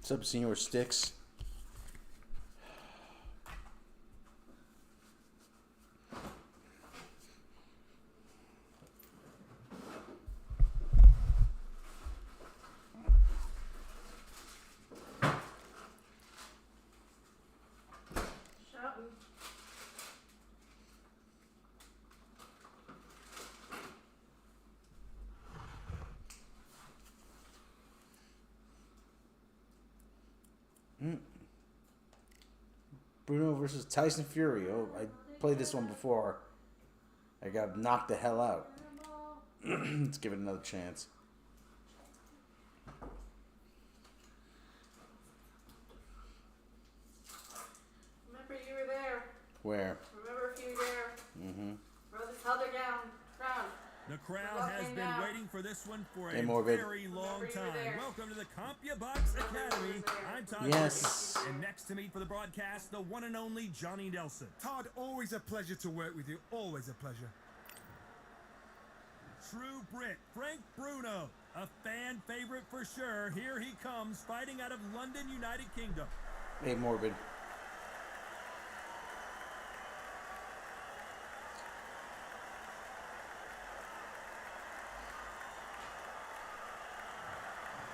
What's up, Senor Sticks? Bruno versus Tyson Fury. Oh, I played this one before. I got knocked the hell out. Let's give it another chance. Remember you were there. Where? Remember if you were there. Mm-hmm. Brothers held her down. The crowd has been waiting for this one for a Morbid. very long time. Welcome to the CompuBox Academy. I'm Todd. Yes. And next to me for the broadcast, the one and only Johnny Nelson. Todd, always a pleasure to work with you. Always a pleasure. True Brit, Frank Bruno. A fan favorite for sure. Here he comes, fighting out of London, United Kingdom. Hey, Morbid.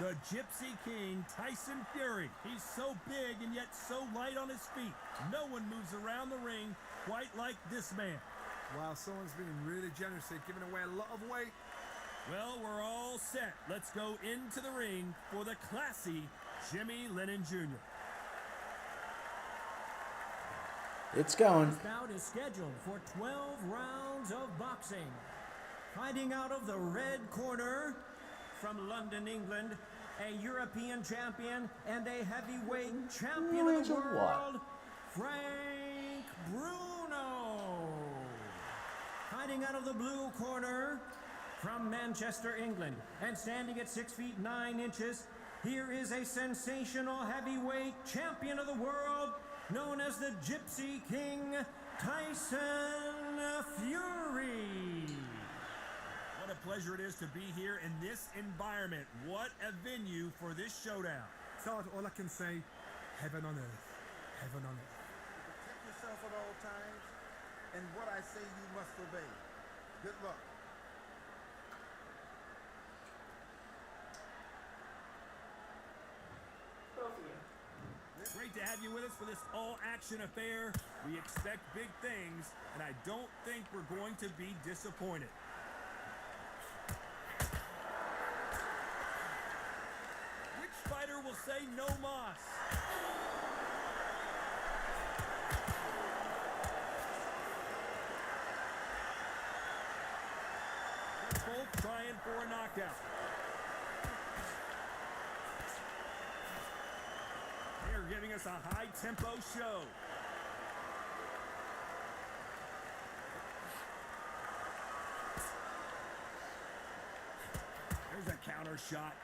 The Gypsy King, Tyson Fury. He's so big and yet so light on his feet. No one moves around the ring quite like this man. Wow, someone's been really generous here, giving away a lot of weight. Well, we're all set. Let's go into the ring for the classy Jimmy Lennon Jr. It's going. This bout is scheduled for 12 rounds of boxing. Fighting out of the red corner, from London, England, a European champion and a heavyweight champion of the world, Frank Bruno. Fighting out of the blue corner, from Manchester, England, and standing at 6 feet 9 inches, here is a sensational heavyweight champion of the world, known as the Gypsy King, Tyson Fury. What a pleasure it is to be here in this environment. What a venue for this showdown. Todd, all I can say, heaven on earth. Heaven on earth. Protect yourself at all times, and what I say you must obey. Good luck. Both of you. Great to have you with us for this all-action affair. We expect big things, and I don't think we're going to be disappointed. Which fighter will say no mas? They're both trying for a knockout. They're giving us a high-tempo show. There's a counter shot.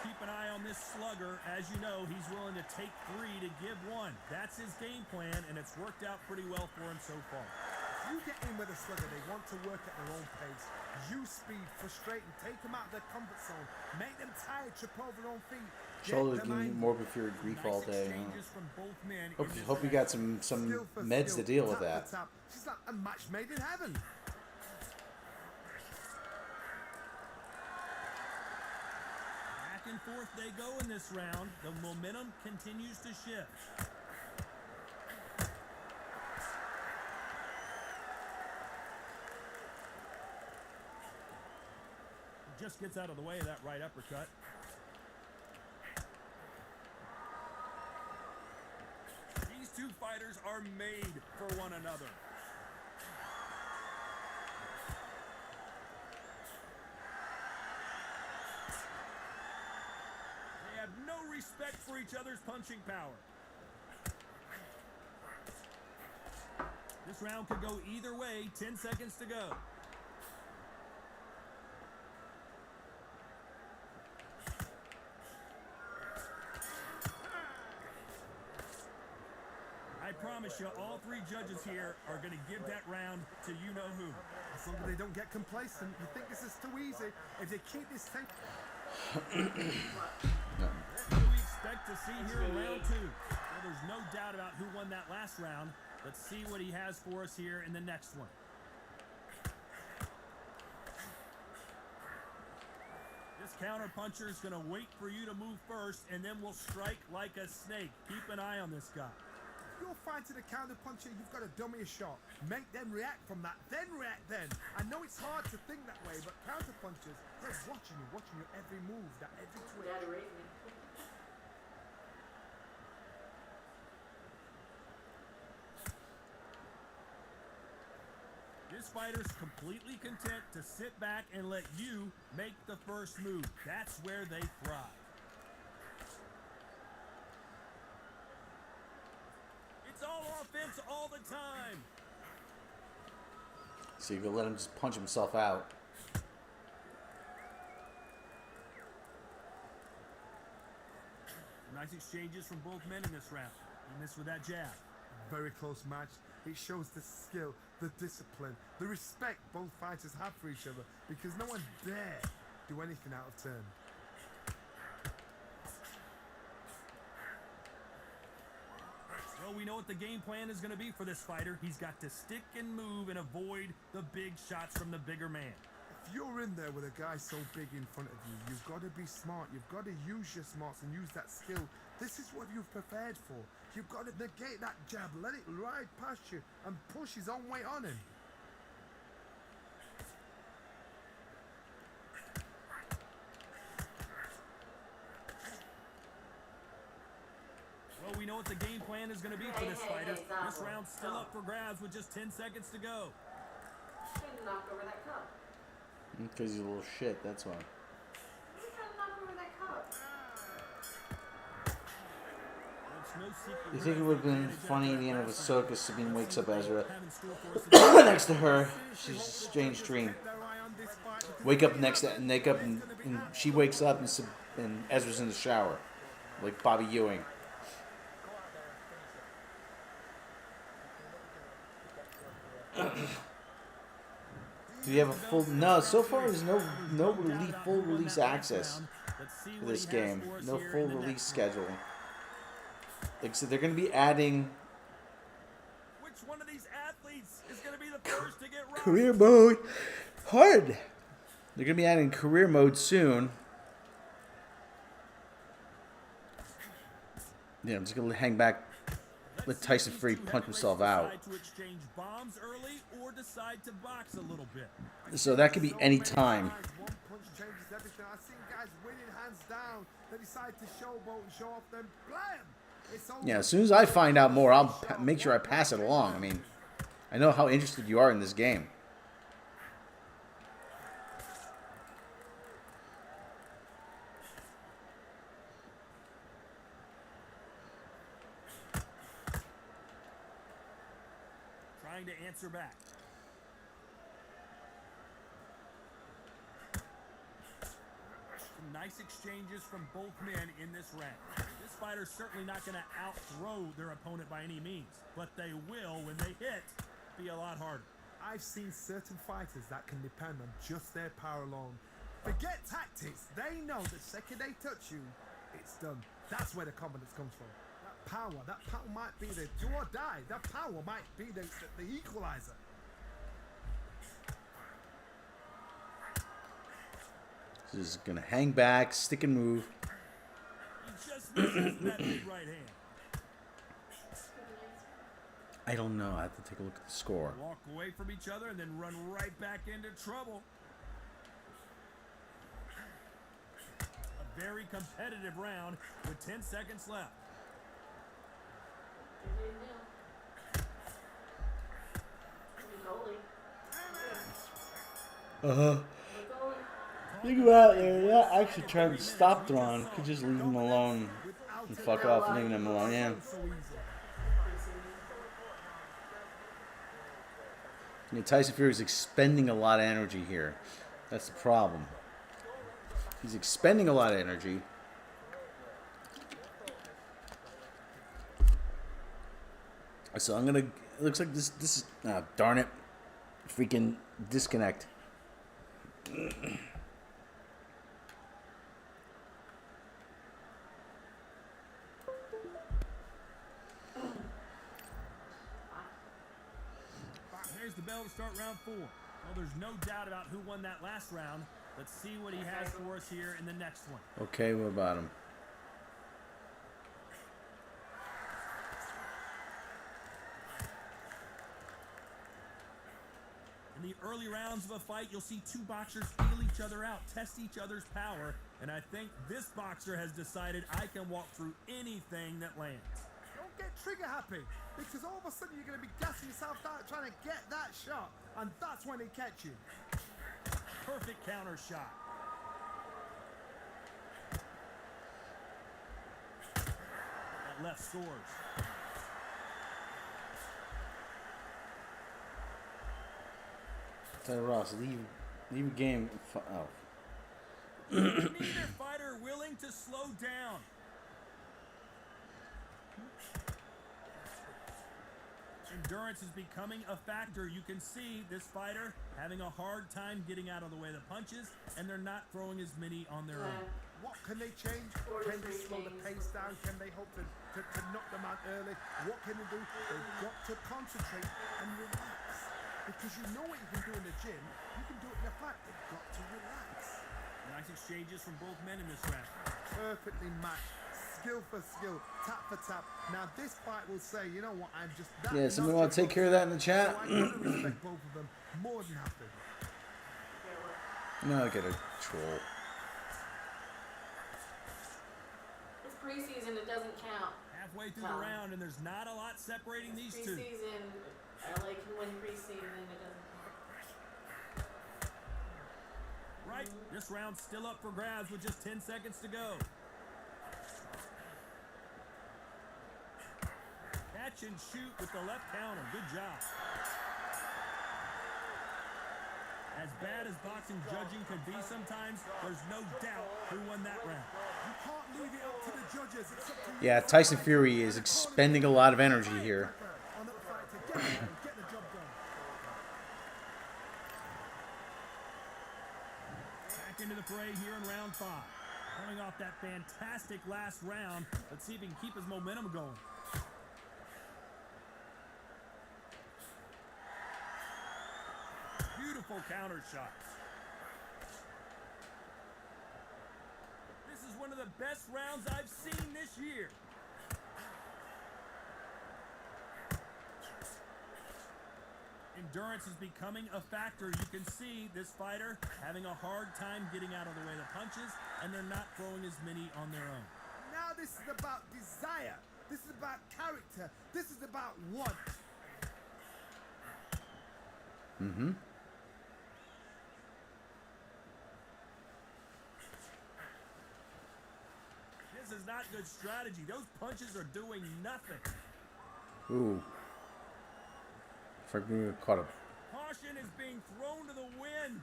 Keep an eye on this slugger. As you know, he's willing to take 3 to give 1. That's his game plan, and it's worked out pretty well for him so far. If you get in with a slugger, they want to work at their own pace. Use speed, frustrate them, take them out of their comfort zone, make them tired, trip over their own feet. Shoulder giving Morbid Fury grief all day. Exchanges from both men. Hope you got some Skill for meds to skill, deal with tap that. for tap. She's like a match made in heaven. Back and forth they go in this round. The momentum continues to shift. Just gets out of the way of that right uppercut. These two fighters are made for one another. They have no respect for each other's punching power. This round could go either way. 10 seconds to go. I promise you, all 3 judges here are going to give that round to you-know-who. As long as they don't get complacent, you think this is too easy. If they keep this tempo... We expect to see here in round 2. Well, there's no doubt about who won that last round. Let's see what he has for us here in the next one. This counter-puncher is going to wait for you to move first, and then will strike like a snake. Keep an eye on this guy. If you're fighting a counter puncher, you've got to dummy a shot. Make them react from that, then react then. I know it's hard to think that way, but counter punchers, they're watching your every move, that every twitch. Dad raised me. This fighter's completely content to sit back and let you make the first move. That's where they thrive. It's all offense all the time. So you can let him just punch himself out. Nice exchanges from both men in this round. He missed with that jab. Very close match. It shows the skill, the discipline, the respect both fighters have for each other, because no one dare do anything out of turn. Well, we know what the game plan is going to be for this fighter. He's got to stick and move and avoid the big shots from the bigger man. If you're in there with a guy so big in front of you, you've got to be smart. You've got to use your smarts and use that skill. This is what you've prepared for. You've got to negate that jab, let it ride past you, and push his own weight on him. Well, we know what the game plan is going to be for this fighter. This round's still up for grabs with just 10 seconds to go. Trying to knock over that cup. Because he's a little shit, that's why. Who's trying to knock over that cup? No secret You think it would have been funny at the end of a circus? Sabine wakes up Ezra having score for us next to her. She's a strange dream. Wake up and she wakes up and Ezra's in the shower, like Bobby Ewing. Do you have a full? No, so far there's no full release access for this game. No full release schedule. Like, so they're going to be adding Which one of these athletes is going to be the first to get rocked? career mode. Hard. They're going to be adding career mode soon. Yeah, I'm just going to hang back. Let Tyson Fury punch himself out. Decide to exchange bombs early or decide to box a little bit. So that could be any time. One punch changes everything. I've seen guys winning hands down. They decide to showboat and show off them. Blam! It's over. Yeah, as soon as I find out more, I'll make sure I pass it along. I mean, I know how interested you are in this game. Trying to answer back. Some nice exchanges from both men in this round. This fighter's certainly not going to outthrow their opponent by any means, but they will, when they hit, be a lot harder. I've seen certain fighters that can depend on just their power alone. Forget tactics. They know the second they touch you, it's done. That's where the confidence comes from. That power might be the do or die. That power might be the equalizer. Just gonna hang back, stick and move. He just misses that big right hand. I don't know. I have to take a look at the score. Walk away from each other and then run right back into trouble. A very competitive round with 10 seconds left. You go out there, yeah, actually trying to stop Thrawn. Could just leave him alone and fuck off, leaving him alone, yeah. Yeah, Tyson Fury is expending a lot of energy here. That's the problem. He's expending a lot of energy. So I'm gonna. It looks like this is. Darn it! Freaking disconnect. bell to start round 4. Well, there's no doubt about who won that last round. Let's see what he has for us here in the next one. Okay, what about him? In the early rounds of a fight, you'll see two boxers feel each other out, test each other's power, and I think this boxer has decided I can walk through anything that lands. Don't get trigger happy, because all of a sudden you're going to be gassing yourself out trying to get that shot, and that's when they catch you. Perfect counter shot. That left scores. Tell Ross, leave a game. Oh. Neither fighter willing to slow down. Endurance is becoming a factor. You can see this fighter having a hard time getting out of the way of the punches, and they're not throwing as many on their own. What can they change? Can they slow the pace down? Can they hope to knock them out early? What can they do? They've got to concentrate and relax. Because you know what you can do in the gym, you can do it in the fight. They've got to relax. Nice exchanges from both men in this round. Perfectly matched. Skill for skill, tap for tap. Now this fight will say, you know what, I'm just that. Yeah, somebody want to take care of that in the chat? So I gotta respect both of them more than happy. No, I get a troll. It's preseason, it doesn't count. Halfway through the round, and there's not a lot separating these two. Preseason, LA can win preseason, it doesn't count. Right, this round's still up for grabs with just 10 seconds to go. Catch and shoot with the left counter. Good job. As bad as boxing judging can be sometimes, there's no doubt who won that round. You can't leave it up to the judges. It's up to you. Yeah, Tyson Fury is expending a lot of energy here. On the fight to get the job done. Back into the fray here in round 5. Coming off that fantastic last round, let's see if he can keep his momentum going. Beautiful counter shots. This is one of the best rounds I've seen this year. Endurance is becoming a factor. You can see this fighter having a hard time getting out of the way of the punches, and they're not throwing as many on their own. Now this is about desire. This is about character. This is about want. Mm-hmm. This is not good strategy. Those punches are doing nothing. Ooh. If I can get caught up. Caution is being thrown to the wind.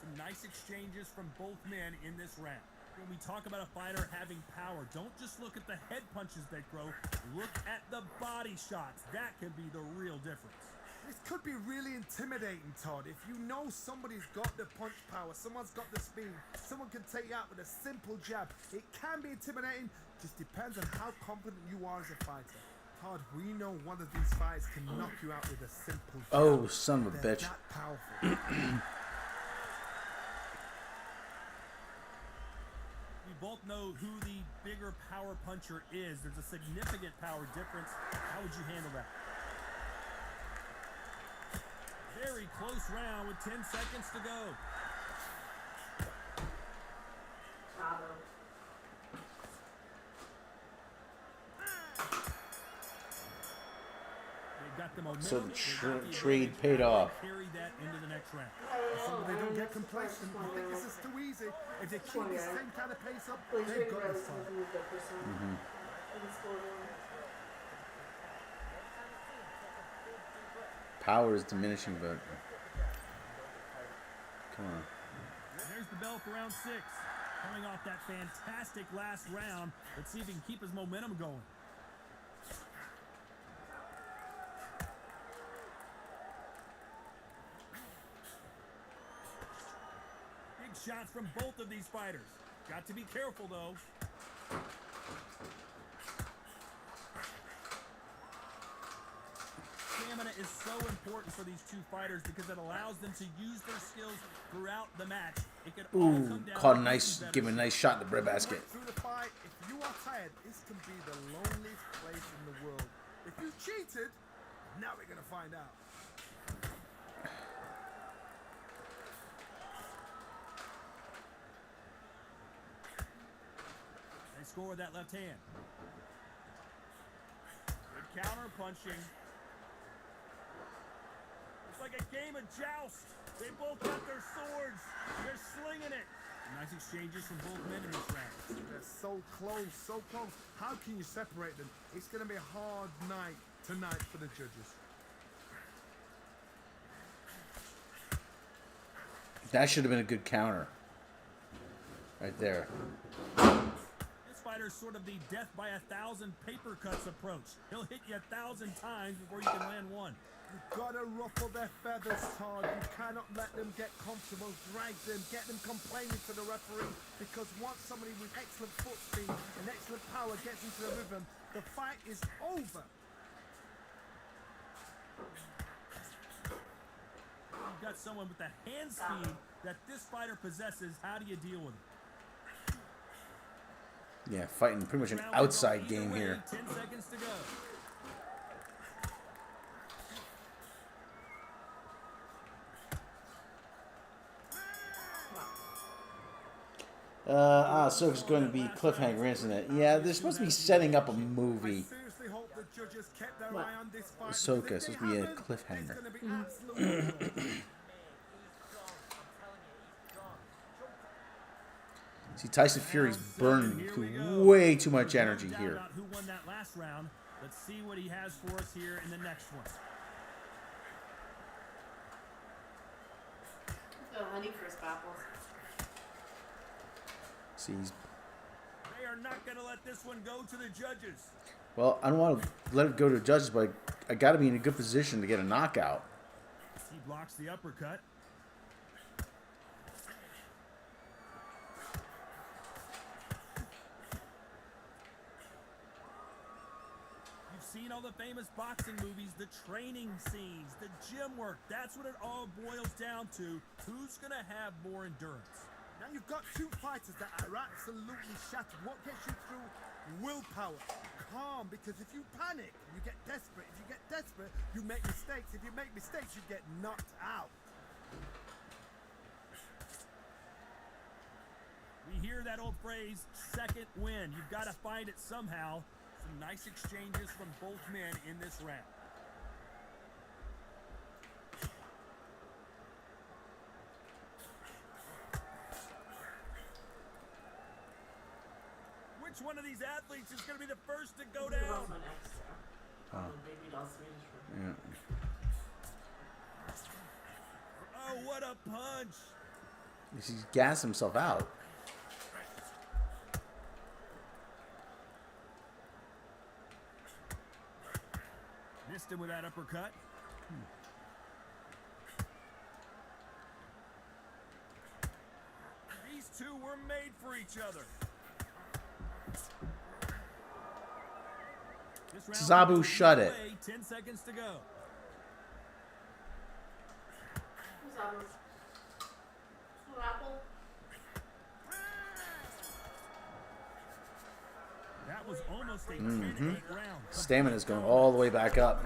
Some nice exchanges from both men in this round. When we talk about a fighter having power, don't just look at the head punches they throw. Look at the body shots. That can be the real difference. This could be really intimidating, Todd. If you know somebody's got the punch power, someone's got the speed, someone can take you out with a simple jab. It can be intimidating, just depends on how confident you are as a fighter. Todd, we know one of these fighters can knock you out with a simple jab. Oh, son of a They're bitch. that powerful. We both know who the bigger power puncher is. There's a significant power difference. How would you handle that? Very close round with 10 seconds to go. Bravo. They've got the momentum. So the They've got the trade ability paid to off. Carry that into the next round. They don't get complacent. I think this is too easy. If they keep the same kind of pace up, Please they've read got the this rest fight. of the percent. And score one. Power is diminishing, but come on. There's the bell for round 6. Coming off that fantastic last round. Let's see if he can keep his momentum going. Big shots from both of these fighters. Got to be careful, though. Stamina is so important for these two fighters because it allows them to use their skills throughout the match. It could all Ooh, come down caught a to nice, who's give him a better. nice shot in the breadbasket. Through the fight, if you are tired, this can be the loneliest place in the world. If you cheated, now we're gonna find out. They score with that left hand. Good counter punching. It's like a game of joust. They both got their swords. They're slinging it. Nice exchanges from both men in this round. They're so close, so close. How can you separate them? It's gonna be a hard night tonight for the judges. That should have been a good counter. Right there. This fighter's sort of the death by 1,000 paper cuts approach. He'll hit you 1,000 times before you can land one. You've got to ruffle their feathers, Todd. You cannot let them get comfortable. Drag them, get them complaining to the referee. Because once somebody with excellent foot speed and excellent power gets into the rhythm, the fight is over. You've got someone with the hand speed that this fighter possesses. How do you deal with it? Yeah, fighting pretty much an Round will go outside either game way, here. 10 seconds to go. So it's going to be cliffhanger, isn't it? Yeah, they're supposed to be setting up a movie. I seriously hope the judges kept their eye on this fight. Ahsoka, because so if it'll be they a haven't, cliffhanger. It's gonna be absolutely See, Tyson Fury's burning through way too much energy No doubt here. about who won that last round. Let's see what he has for us here in the next one. Oh, honey crisp apples. See, he's, They are not going to let this one go to the judges. well, I don't want to let it go to judges, but I got to be in a good position to get a knockout. He blocks the uppercut. You've seen all the famous boxing movies, the training scenes, the gym work. That's what it all boils down to. Who's going to have more endurance? Now you've got two fighters that are absolutely shattered. What gets you through? Willpower. Calm, because if you panic, you get desperate. If you get desperate, you make mistakes. If you make mistakes, you get knocked out. We hear that old phrase, second win. You've got to find it somehow. Some nice exchanges from both men in this round. Which one of these athletes is going to be the first to go There's down? also an extra. Baby doll Swedish one. Yeah. Oh, what a punch. He's gassed himself out. Missed him with that uppercut. These two were made for each other. This round Zabu, goes shut either it. way, 10 seconds to go. Who's apples? Little apple. That was almost a 10-8 round. Stamina's going all the way back up.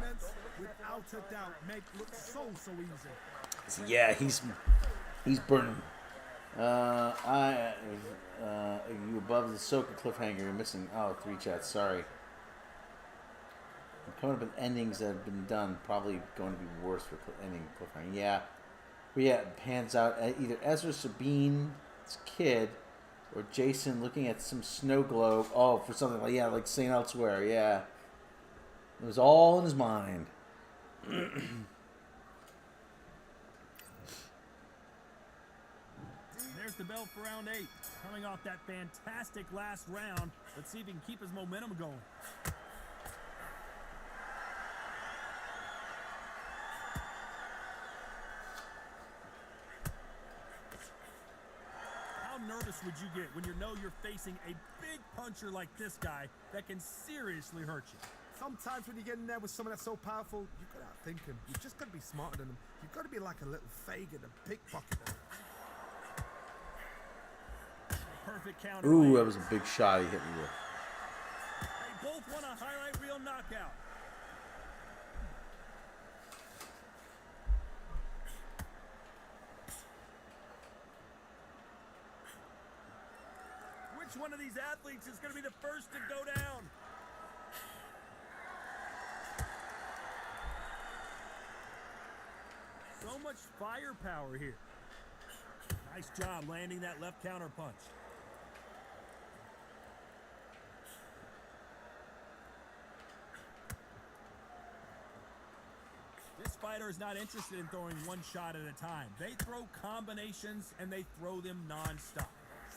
Without a doubt, make look so easy. So yeah, he's burning. You above the Ahsoka cliffhanger. You're missing. Oh, 3 chats. Sorry. I'm coming up with endings that have been done. Probably going to be worse for ending cliffhanger. Yeah. But yeah, it pans out at either Ezra Sabine's kid or Jason looking at some snow globe. Oh, for something like, yeah, like St. Elsewhere. Yeah. It was all in his mind. There's the bell for round 8. Coming off that fantastic last round. Let's see if he can keep his momentum going. How nervous would you get when you know you're facing a big puncher like this guy that can seriously hurt you? Sometimes when you get in there with someone that's so powerful, you've got to outthink him. You've just got to be smarter than him. You've got to be like a little Fagin and pickpocket him. Perfect counter. Ooh, that was a big shot he hit me with. They both want a highlight reel knockout. Which one of these athletes is going to be the first to go down? So much firepower here. Nice job landing that left counter punch. This fighter is not interested in throwing one shot at a time. They throw combinations and they throw them non-stop.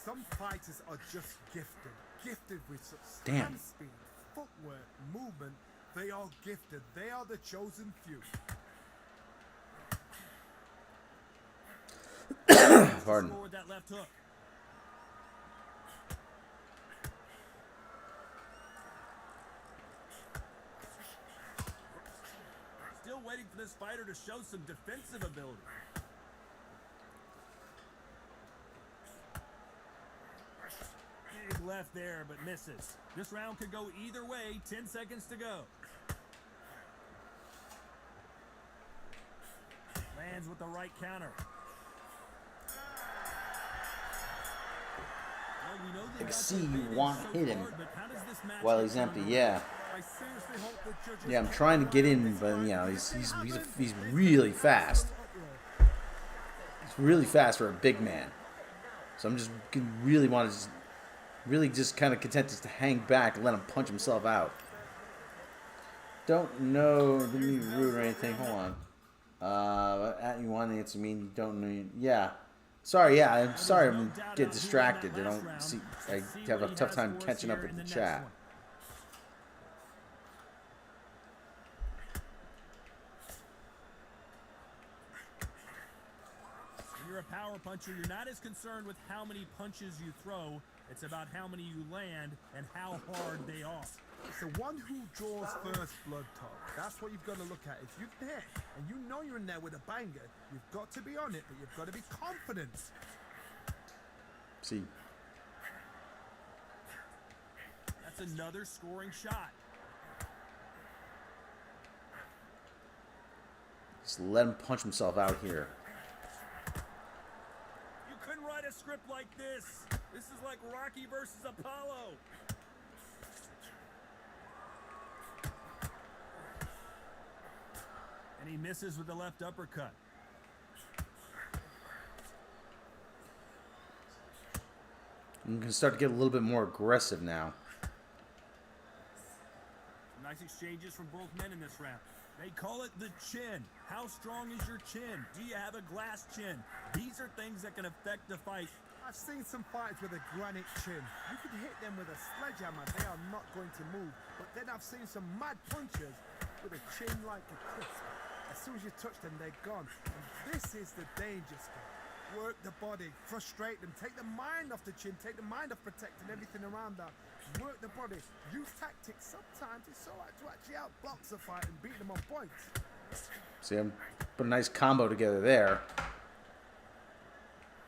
Some fighters are just gifted. Gifted with such Damn. hand speed, footwork, movement. They are gifted. They are the chosen few. Pardon. Forward that left hook. Still waiting for this fighter to show some defensive ability. Big left there, but misses. This round could go either way. 10 seconds to go. Lands with the right counter. I can see you want to hit him while he's empty. Yeah. Yeah, I'm trying to get in, but you know he's really fast. He's really fast for a big man. So I'm just really want to just kind of content just to hang back and let him punch himself out. Don't know, didn't mean to be rude or anything. Hold on. You want to answer me? You don't know? Yeah. Sorry, yeah, I'm sorry I'm get distracted. I don't see. I have a tough time catching up with the chat. When you're a power puncher, you're not as concerned with how many punches you throw. It's about how many you land and how hard they are. It's the one who draws first blood, Todd. That's what you've got to look at. If you're there and you know you're in there with a banger, you've got to be on it, but you've got to be confident. See. That's another scoring shot. Just let him punch himself out here. You couldn't write a script like this. This is like Rocky versus Apollo. And he misses with the left uppercut. You can start to get a little bit more aggressive now. Nice exchanges from both men in this round. They call it the chin. How strong is your chin? Do you have a glass chin? These are things that can affect the fight. I've seen some fighters with a granite chin. You could hit them with a sledgehammer. They are not going to move. But then I've seen some mad punchers with a chin like a crisp. As soon as you touch them, they're gone. And this is the danger spot. Work the body, frustrate them, take the mind off the chin, take the mind off protecting everything around that. Work the body, use tactics. Sometimes it's so hard to actually outbox a fight and beat them on points. See, I'm put a nice combo together there.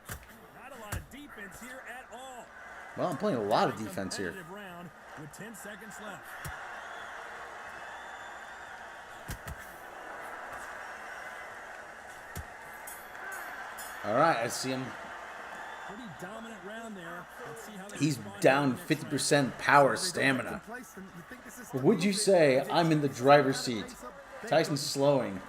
Not a lot of defense here at all. Well, I'm playing a lot of defense here. Competitive round with 10 seconds left. All right, I see him. Pretty dominant round there. Let's see how they He's respond down to the next 50% power stamina. But would you say I'm in the driver's seat? Tyson's slowing.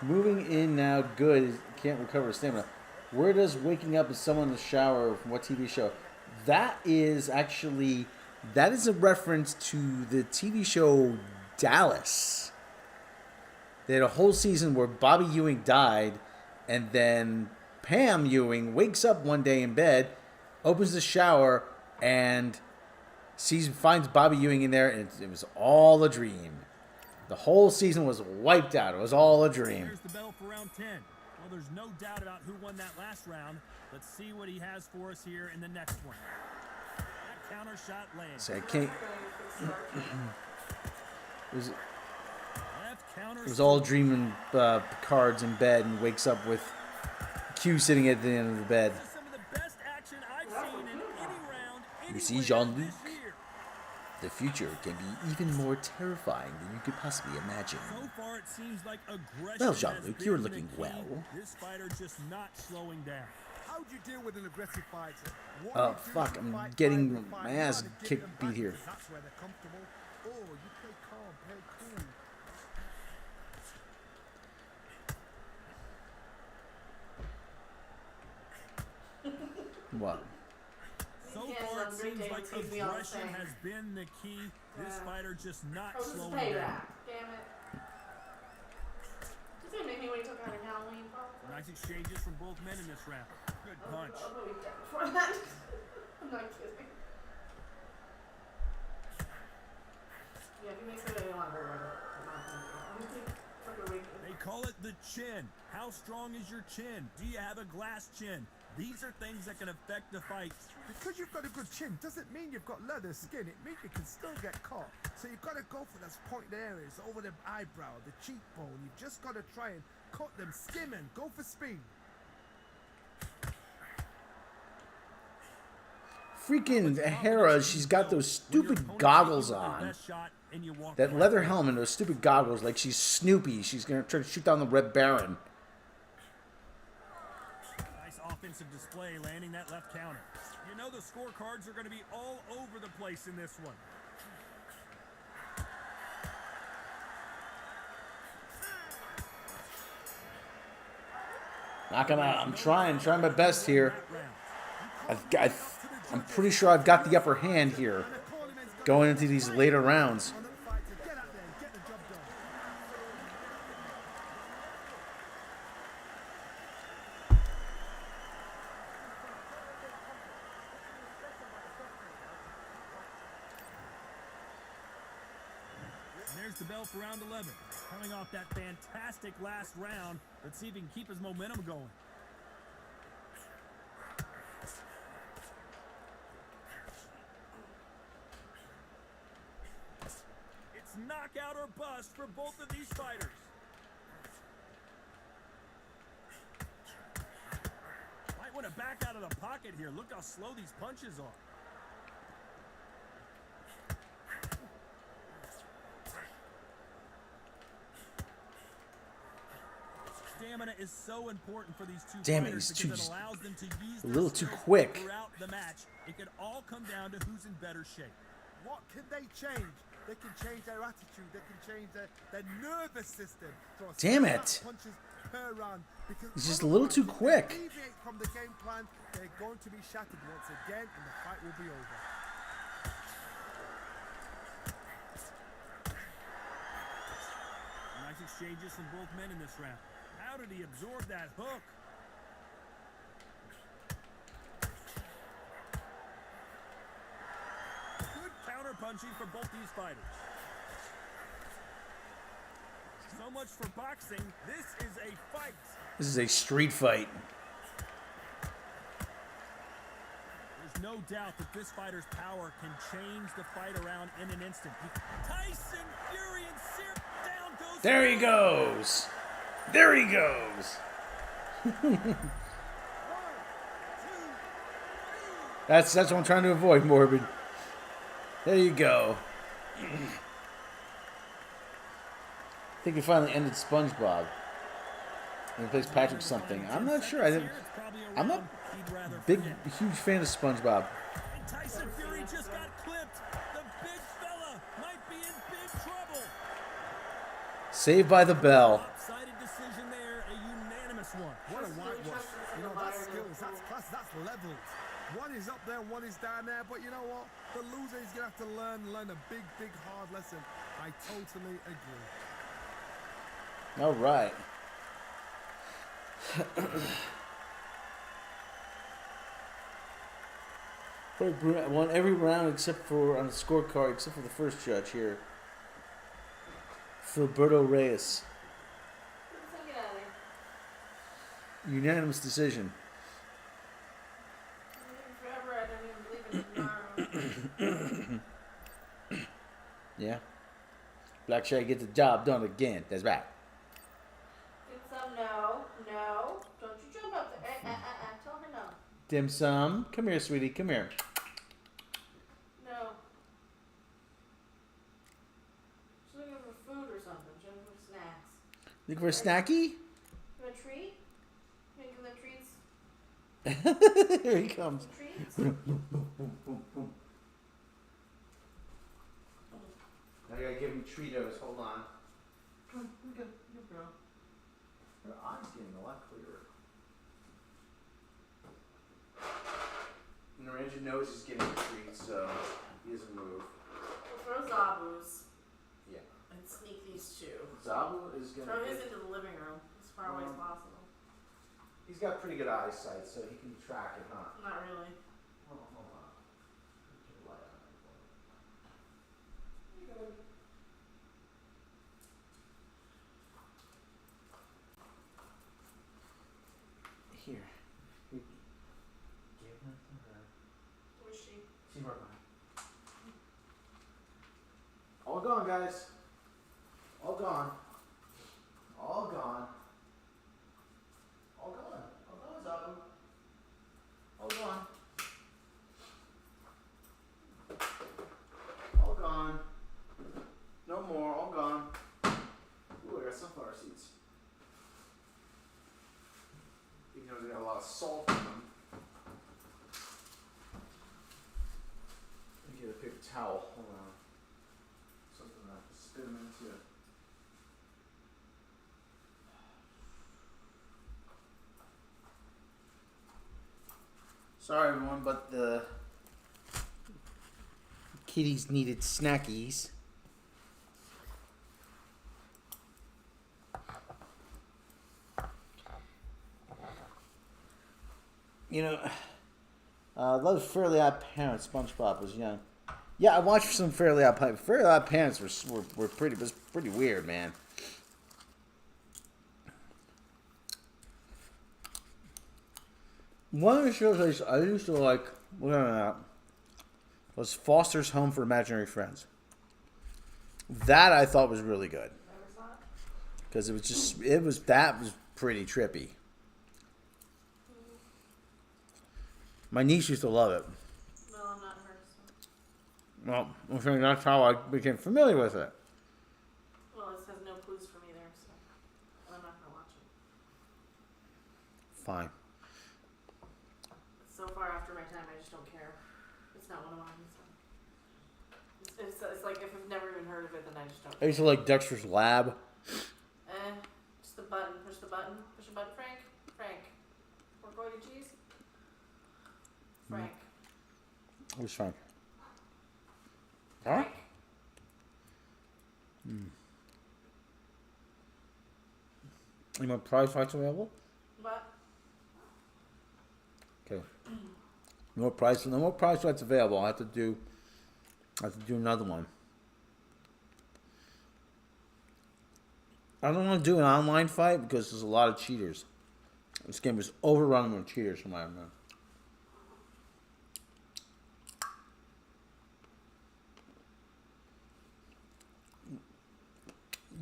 Moving in now, good. Can't recover his stamina. Where does waking up as someone in the shower from what TV show? That is actually, that is a reference to the TV show Dallas. They had a whole season where Bobby Ewing died, and then Pam Ewing wakes up one day in bed, opens the shower, and finds Bobby Ewing in there, and it was all a dream. The whole season was wiped out. It was all a dream. Here's the bell for round 10. Well, there's no doubt about who won that last round. Let's see what he has for us here in the next one. That counter shot lands. See, I can't. It was all dreaming cards in bed and wakes up with Q sitting at the end of the bed. This is some of the best action I've seen in any round. You see, anywhere Jean-Luc? this year. The future can be even more terrifying than you could possibly imagine. So far, it seems like aggression Well, has Jean-Luc, been you're the looking key. well. This fighter just not slowing down. How do you deal with an aggressive fighter? What Oh, you do fuck, is I'm fight getting fire for fire. my You ass gotta get kicked them beat back here. because that's where they're comfortable. Oh, you play calm, play cool. What? So Yeah, far, it some seems big like games, he's the aggression same. has been the key. This fighter just not Oh, this is slowing payback. down. Damn it. Does it make me wait till kind of Halloween? Probably. Nice exchanges from both men in this round. Good punch. I'll probably be dead before that. I'm not kidding. Yeah, if he makes it any longer, I'm not gonna wait. They call it the chin. How strong is your chin? Do you have a glass chin? These are things that can affect the fight. Because you've got a good chin doesn't mean you've got leather skin. It means you can still get caught. So you've got to go for those pointed areas over the eyebrow, the cheekbone. You've just got to try and cut them, skim and go for speed. Freaking Hera, she's got those stupid goggles on. That leather helmet, those stupid goggles, like she's Snoopy. She's going to try to shoot down the Red Baron. Nice offensive display, landing that left counter. You know the scorecards are going to be all over the place in this one. Knock him out. I'm trying my best here. I'm pretty sure I've got the upper hand here going into these later rounds. On the fight to get out there and get the job done. And there's the bell for round 11. Coming off that fantastic last round, let's see if he can keep his momentum going. It's knockout or bust for both of these fighters. Might want to back out of the pocket here. Look how slow these punches are. Stamina is so important for these two Damn it, fighters he's because too- it allows them to use a their little too strength quick. throughout the match. It could all come down to who's in better shape. What can they change? They can change their attitude. They can change their nervous system. Throw Damn six it. punches per round because He's just a little too otherwise, quick. if they deviate from the game plan, they're going to be shattered once again, and the fight will be over. Nice exchanges from both men in this round. How did he absorb that hook? Good counter punching for both these fighters. So much for boxing. This is a fight. This is a street fight. There's no doubt that this fighter's power can change the fight around in an instant. Tyson Fury and Sear down goes. There he goes. There he goes. That's what I'm trying to avoid, Morbid. There you go. I think we finally ended SpongeBob. And replaced Patrick something. I'm not sure. I'm not a huge fan of SpongeBob. And Tyson Fury just got clipped. The big fella might be in big trouble. Saved by the bell. Lopsided decision there, a unanimous one. What a whitewash. You know, that's skills, that's class, that's levels. One is up there, one is down there, but you know what? The loser is going to have to learn a big, big, hard lesson. I totally agree. All right. Won every round except for on the scorecard, except for the first judge here. Filberto Reyes. So get out of there. Unanimous decision. Forever, I don't even believe in tomorrow. Yeah. Black Shaggy gets the job done again. That's right. Get some, no. Don't you jump up there. Tell her no. Dim sum. Come here, sweetie. Come here. No. She's looking for food or something. She's looking for snacks. Looking for a snacky? You want a treat? You want to give them treats? Here he comes. Treats? I gotta give him Cheetos. Hold on. Come on, good girl. Her eye's getting a lot clearer. And Orange knows he's getting a treat, so he doesn't move. We'll throw Zabu's. Yeah. And sneak these two. Zabu is gonna. Throw his into the living room as far away as possible. He's got pretty good eyesight, so he can track it, huh? Not really. Hold on. Put your light on there for him. Here you go, baby. Here. Give that to her. Who is she? She's right behind. All gone, guys. All gone. All gone. All gone. All gone, Zabu. All gone. All gone. No more. All gone. Ooh, I got sunflower seeds. Even though they got a lot of salt in them. Let me get a paper towel. Hold on. Something I have to spin them into. Sorry everyone, but the kitties needed snackies. You know, I love Fairly Odd Parents. SpongeBob was young. Yeah, I watched some Fairly Odd Parents. Fairly Odd Parents were pretty weird, man. One of the shows I used to like was Foster's Home for Imaginary Friends. That I thought was really good Never saw it. because that was pretty trippy. My niece used to love it. No, I'm not her. So. Well, I think that's how I became familiar with it. Well, this has no clues for me there, so I'm not gonna watch it. Fine. So far after my time, I just don't care. It's not one of mine. So. It's like if I've never even heard of it, then I just don't. I used to like Dexter's Lab. Just the button. Push the button. Push the button, Frank. Frank. We're going to cheese. Frank. Who's Frank? Huh? Frank. Any more prize fights available? What? Okay. No more prize fights available. I have to do another one. I don't want to do an online fight because there's a lot of cheaters. This game is overrun with cheaters from what I remember.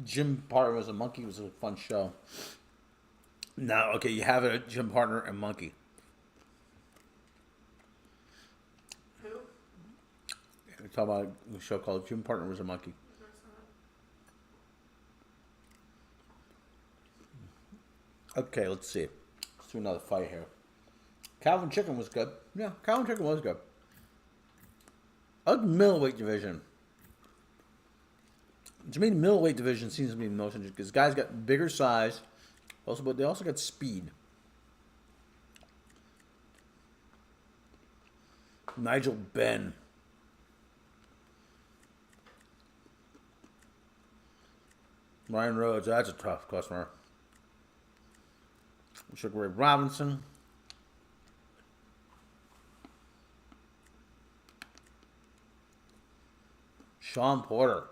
Gym Partner was a Monkey was a fun show. Now, okay, you have a Gym Partner and Monkey. Who? We talk about a show called Gym Partner was a Monkey. Never saw it. Okay, let's see. Let's do another fight here. Calvin Chicken was good. Yeah, Calvin Chicken was good. I like the middleweight division. To me, the middleweight division seems to be the most interesting because guys got bigger size, but they also got speed. Nigel Benn. Ryan Rhodes, that's a tough customer. Sugar Ray Robinson. Sean Porter.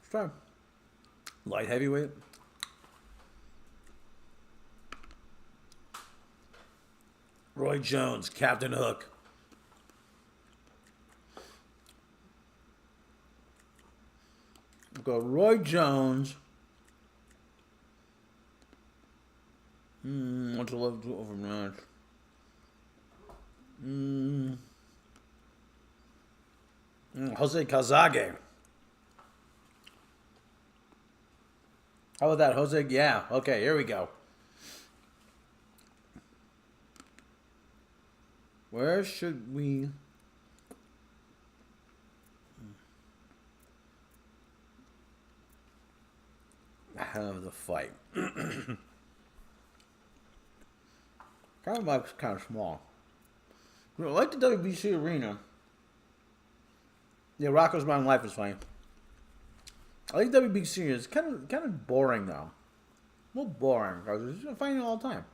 Let's try. Light heavyweight. Roy Jones, Captain Hook. We've got Roy Jones. What's the left over match? Jose Calzaghe. How about that, Jose? Yeah. Okay, here we go. Where should we... have the fight? Kind of small. I like the WBC arena. Yeah, Rocco's Modern Life is fine. I like WBC. It's kind of boring though. A little boring because it's fighting all the time.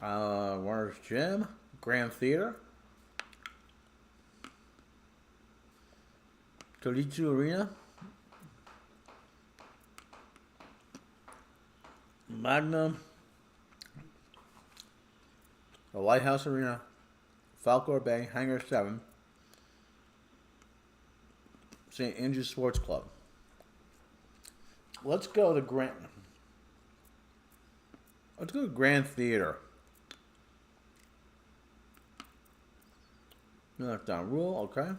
Warner's Gym, Grand Theater, Kalitsu Arena, Magnum, the Lighthouse Arena, Falcor Bay, Hangar 7, St. Andrews Sports Club. Let's go to Grand Theater. Knockdown rule, okay.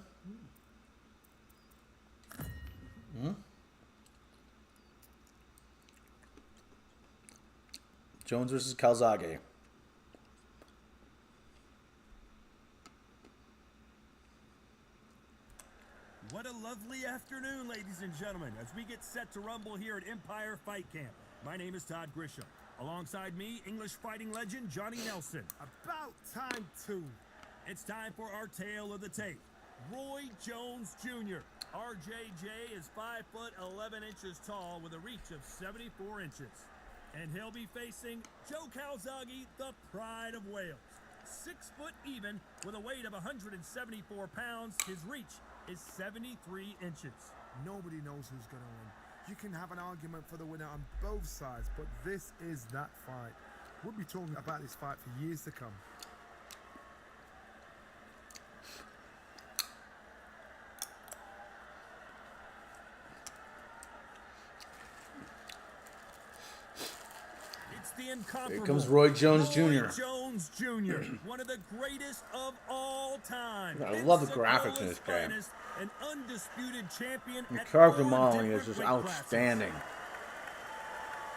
Jones versus Calzaghe. What a lovely afternoon, ladies and gentlemen, as we get set to rumble here at Empire Fight Camp. My name is Todd Grisham. Alongside me, English fighting legend Johnny Nelson. About time too. It's time for our tale of the tape. Roy Jones Jr. RJJ is 5 foot 11 inches tall with a reach of 74 inches. And he'll be facing Joe Calzaghe, the pride of Wales. 6 foot even with a weight of 174 pounds. His reach is 73 inches. Nobody knows who's going to win. You can have an argument for the winner on both sides, but this is that fight. We'll be talking about this fight for years to come. The incomparable Here comes Roy Jones Jr. Roy Jones Jr., one of the greatest of all time. I love the graphics in this game. An undisputed champion. The at character all modeling is different just weight outstanding. classes.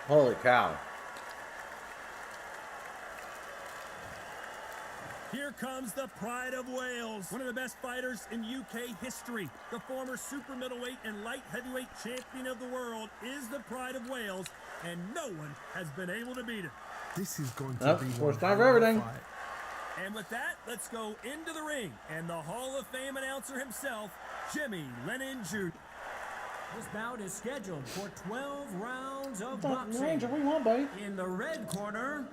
Holy cow. Here comes the pride of Wales, one of the best fighters in UK history. The former super middleweight and light heavyweight champion of the world is the pride of Wales, and no one has been able to beat him. This is going to be first one time for hell of a everything. fight. And with that, let's go into the ring, and the Hall of Fame announcer himself, Jimmy Lennon Jr. This bout is scheduled for 12 rounds of Range, boxing. we want, buddy. In the red corner,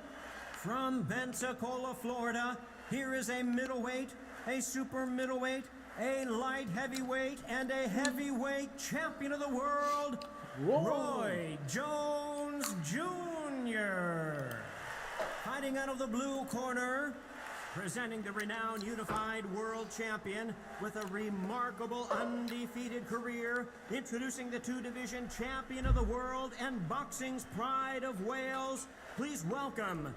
from Pensacola, Florida, here is a middleweight, a super middleweight, a light heavyweight, and a heavyweight champion of the world, Roy Jones Jr. Fighting out of the blue corner, presenting the renowned unified world champion with a remarkable undefeated career, introducing the two-division champion of the world and boxing's pride of Wales. Please welcome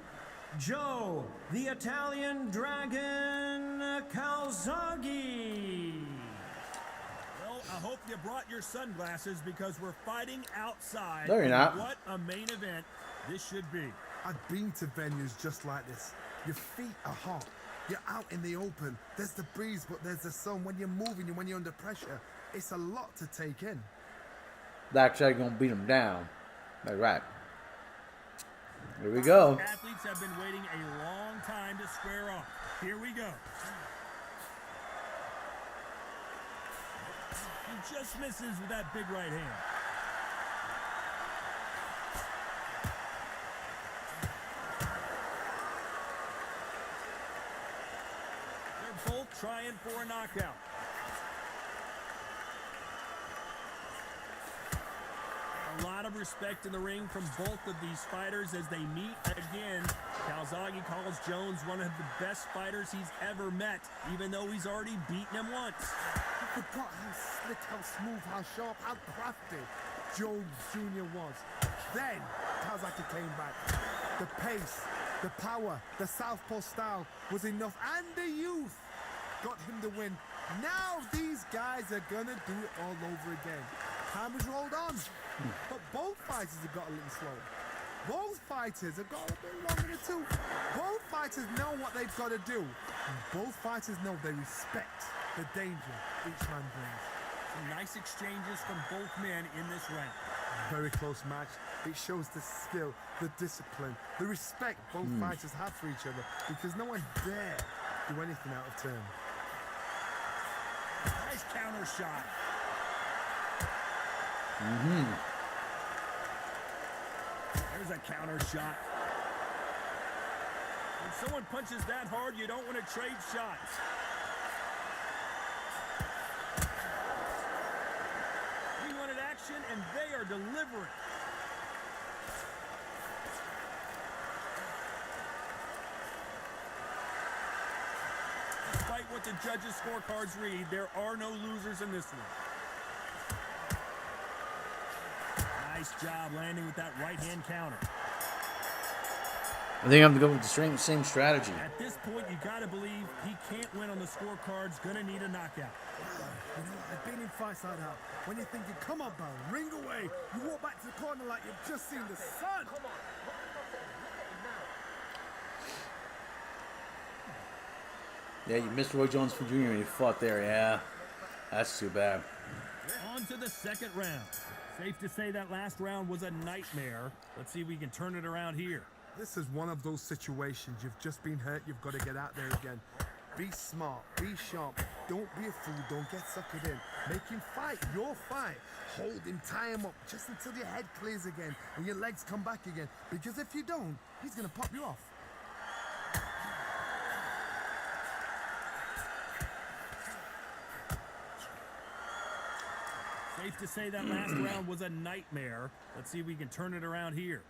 Joe, the Italian Dragon Calzaghe. Well, I hope you brought your sunglasses because we're fighting outside. No, you're not. What a main event this should be. I've been to venues just like this. Your feet are hot. You're out in the open. There's the breeze, but there's the sun. When you're moving and when you're under pressure, it's a lot to take in. That's actually going to beat him down. That's right. Here we go. Athletes have been waiting a long time to square off. Here we go. He just misses with that big right hand. They're both trying for a knockout. respect in the ring from both of these fighters as they meet again. Calzaghe calls Jones one of the best fighters he's ever met, even though he's already beaten him once. I forgot how slick, how smooth, how sharp, how crafty Jones Jr. was. Then Calzaghe came back. The pace, the power, the southpaw style was enough, and the youth got him the win. Now these guys are gonna do it all over again. Time has rolled on, but both fighters have got a little slower. Both fighters have got a bit longer to two. Both fighters know what they've got to do. And both fighters know they respect the danger each man brings. Some nice exchanges from both men in this round. Very close match. It shows the skill, the discipline, the respect both fighters have for each other, because no one dare do anything out of turn. Nice counter shot. There's a counter shot. When someone punches that hard, you don't want to trade shots. We wanted action, and they are delivering. Despite what the judges' scorecards read, there are no losers in this one. Nice job landing with that right-hand counter. I think I'm going to go with the same strategy. At this point, you got to believe he can't win on the scorecards. Going to need a knockout. You know, I've been in fights like that. When you're thinking, come on, Baron, ring away. You walk back to the corner like you've just seen the sun. Yeah, you missed Roy Jones Jr. when you fought there. Yeah, that's too bad. On to the second round. Safe to say that last round was a nightmare. Let's see if we can turn it around here. This is one of those situations. You've just been hurt. You've got to get out there again. Be smart. Be sharp. Don't be a fool. Don't get suckered in. Make him fight your fight. Hold him. Tie him up just until your head clears again and your legs come back again. Because if you don't, he's going to pop you off. Safe to say that last round was a nightmare. Let's see if we can turn it around here.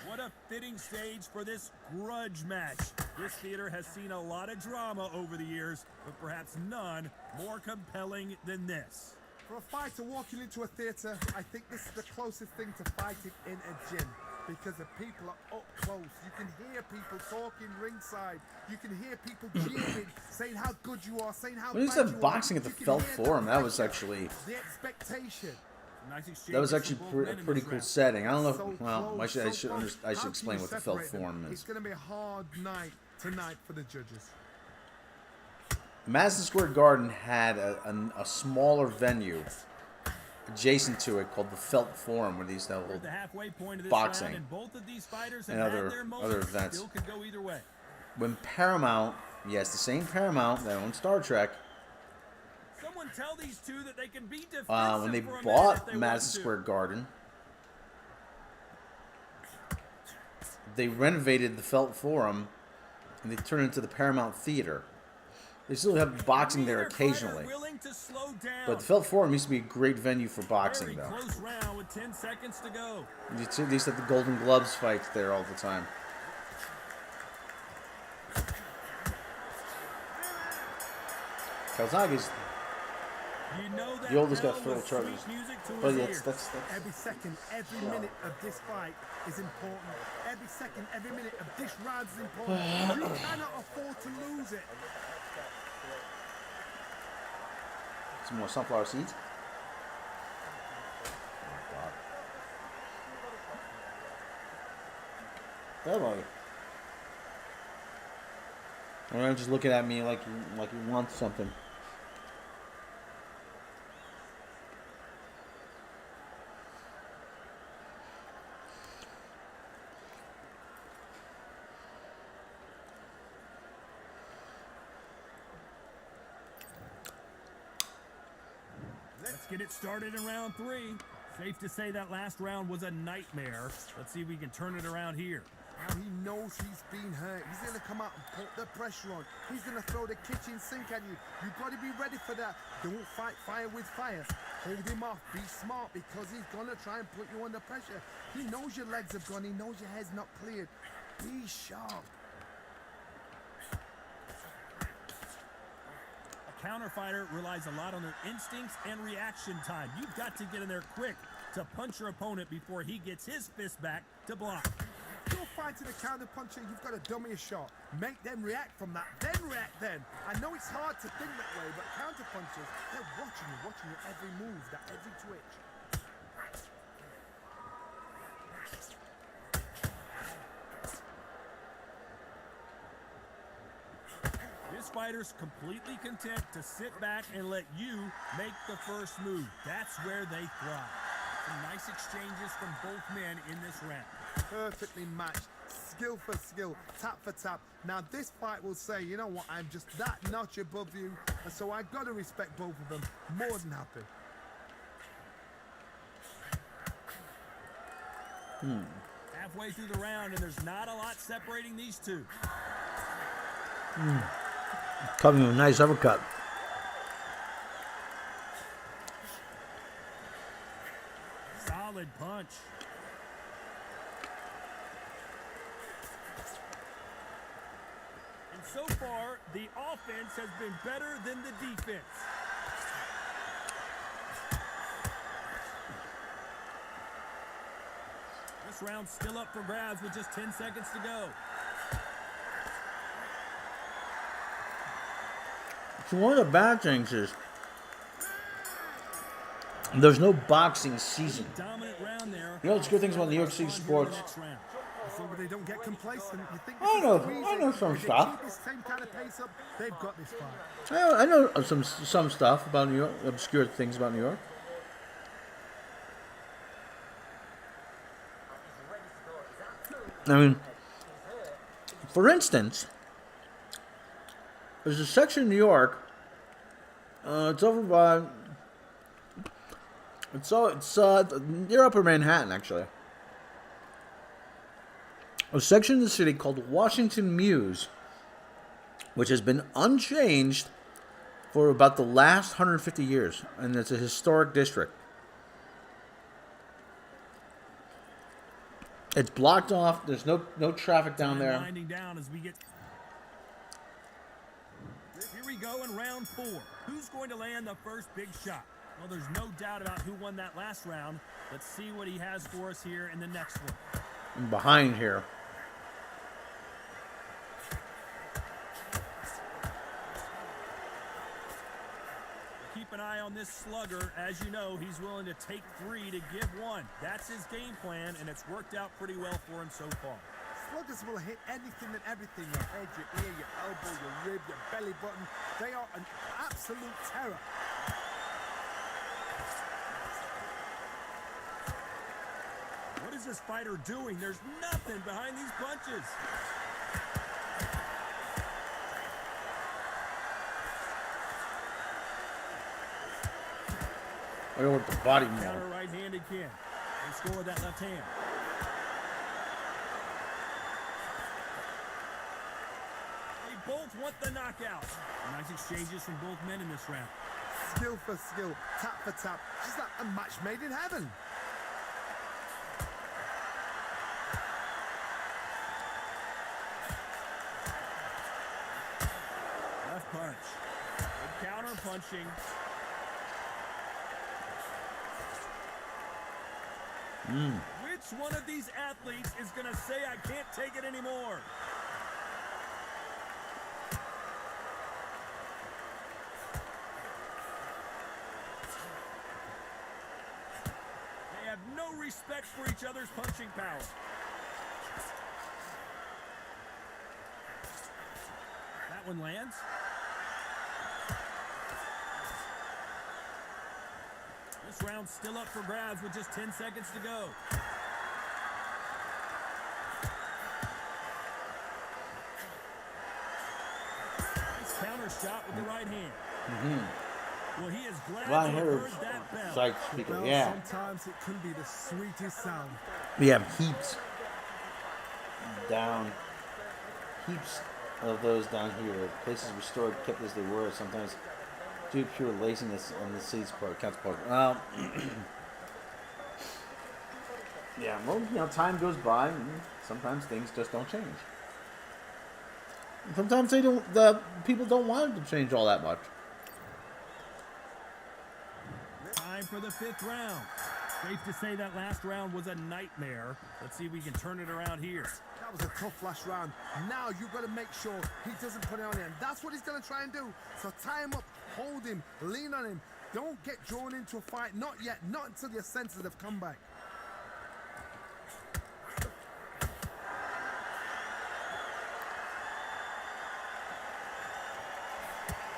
What a fitting stage for this grudge match. This theater has seen a lot of drama over the years, but perhaps none more compelling than this. For a fighter walking into a theater, I think this is the closest thing to fighting in a gym. Because the people are up close. You can hear people talking ringside. You can hear people cheering, saying how good you are, saying how When he bad said you boxing are. at the You can Felt hear the Forum, that was pressure, actually the expectation. Nice that was exchanges actually from both men a in pretty this cool round. setting. I don't know. So If, well, close, I should close. How can explain you what the Felt separate them? Forum It's is. going to be a hard night tonight for the judges. Madison Square Garden had a smaller venue adjacent to it called the Felt Forum, where these We're at the halfway point of this boxing round, and both of these fighters have and had other their moments. events. Still could go either way. When Paramount, yes, the same Paramount that owns Star Trek, Someone tell these two that they can be defensive when they for a minute if bought they Madison want to. Square Garden, they renovated the Felt Forum and they turned it into the Paramount Theater. They still have boxing there Neither occasionally, fighter willing to slow down. but the Felt Forum used to be a great venue for boxing, Very though. close round with 10 seconds to go. They used to have the Golden Gloves fights there all the time. Calzaghe's You know that The oldest got bell full with charges. sweet music to But his that's, ears. that's Every second, every minute of this fight is important. Every second, every minute of this round is important. You cannot afford to lose it. some more sunflower seeds. Hello. Or just looking at me like you want something. Let's get it started in round 3. Safe to say that last round was a nightmare. Let's see if we can turn it around here. Now he knows he's been hurt. He's going to come out and put the pressure on. He's going to throw the kitchen sink at you. You've got to be ready for that. Don't fight fire with fire. Hold him off. Be smart because he's going to try and put you under pressure. He knows your legs have gone. He knows your head's not cleared. Be sharp. A counter fighter relies a lot on their instincts and reaction time. You've got to get in there quick to punch your opponent before he gets his fist back to block. If you're fighting a counter puncher, you've got to dummy a shot. Make them react from that, then react then. I know it's hard to think that way, but counter punchers, they're watching your every move, that every twitch. This fighter's completely content to sit back and let you make the first move. That's where they thrive. Some nice exchanges from both men in this round. Perfectly matched, skill for skill, tap for tap. Now this fight will say, you know what, I'm just that notch above you, and so I've got to respect both of them. More than happy. Halfway through the round, and there's not a lot separating these two. Coming with a nice uppercut. Solid punch. And so far, the offense has been better than the defense. This round's still up for grabs with just 10 seconds to go. So one of the bad things is there's no boxing season. Dominant round there. You know what's good things about New York City sports? So they don't get complacent. You think I know some stuff. Keep this same kind of pace up, they've got this fight. I know some stuff about New York, obscure things about New York. I mean, for instance, there's a section in New York. It's over by. It's near Upper Manhattan, actually. A section of the city called Washington Mews, which has been unchanged for about the last 150 years, and it's a historic district. It's blocked off. There's no traffic down there. Winding down as we get. Here we go in round 4. Who's going to land the first big shot? Well, there's no doubt about who won that last round. Let's see what he has for us here in the next one. I'm behind here. Keep an eye on this slugger. As you know, he's willing to take 3 to give 1. That's his game plan, and it's worked out pretty well for him so far. Sluggers will hit anything and everything. Your head, your ear, your elbow, your rib, your belly button. They are an absolute terror. What is this fighter doing? There's nothing behind these punches. I don't want the body more. Counter right-handed Ken. And score with that left hand. They both want the knockout. Nice exchanges from both men in this round. Skill for skill, tap for tap. Just like a match made in heaven. Left punch. Good counter punching. Which one of these athletes is going to say, I can't take it anymore? They have no respect for each other's punching power. That one lands. This round's still up for grabs with just 10 seconds to go. Nice counter shot with the right hand. Well, he is glad Well, I to have heard heard that bell. sight speaker. Well, Yeah, sometimes it can be the sweetest sound. we have heaps. down. Heaps of those down here. Places restored, kept as they were. Sometimes due to pure laziness on the city's part, counterpart. Well, yeah. Well, you know, time goes by, and sometimes things just don't change. Sometimes they don't. The people don't want it to change all that much. Time for the 5th round. Safe to say that last round was a nightmare. Let's see if we can turn it around here. That was a tough last round. Now you've got to make sure he doesn't put it on him. That's what he's going to try and do. So tie him up, hold him, lean on him. Don't get drawn into a fight. Not yet. Not until your senses have come back.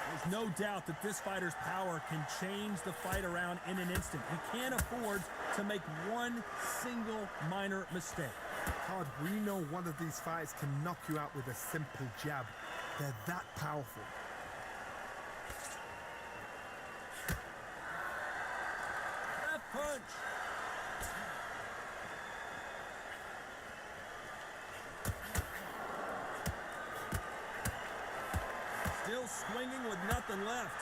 There's no doubt that this fighter's power can change the fight around in an instant. He can't afford to make one single minor mistake. Todd, we know one of these fights can knock you out with a simple jab. They're that powerful. Left punch. Still swinging with nothing left.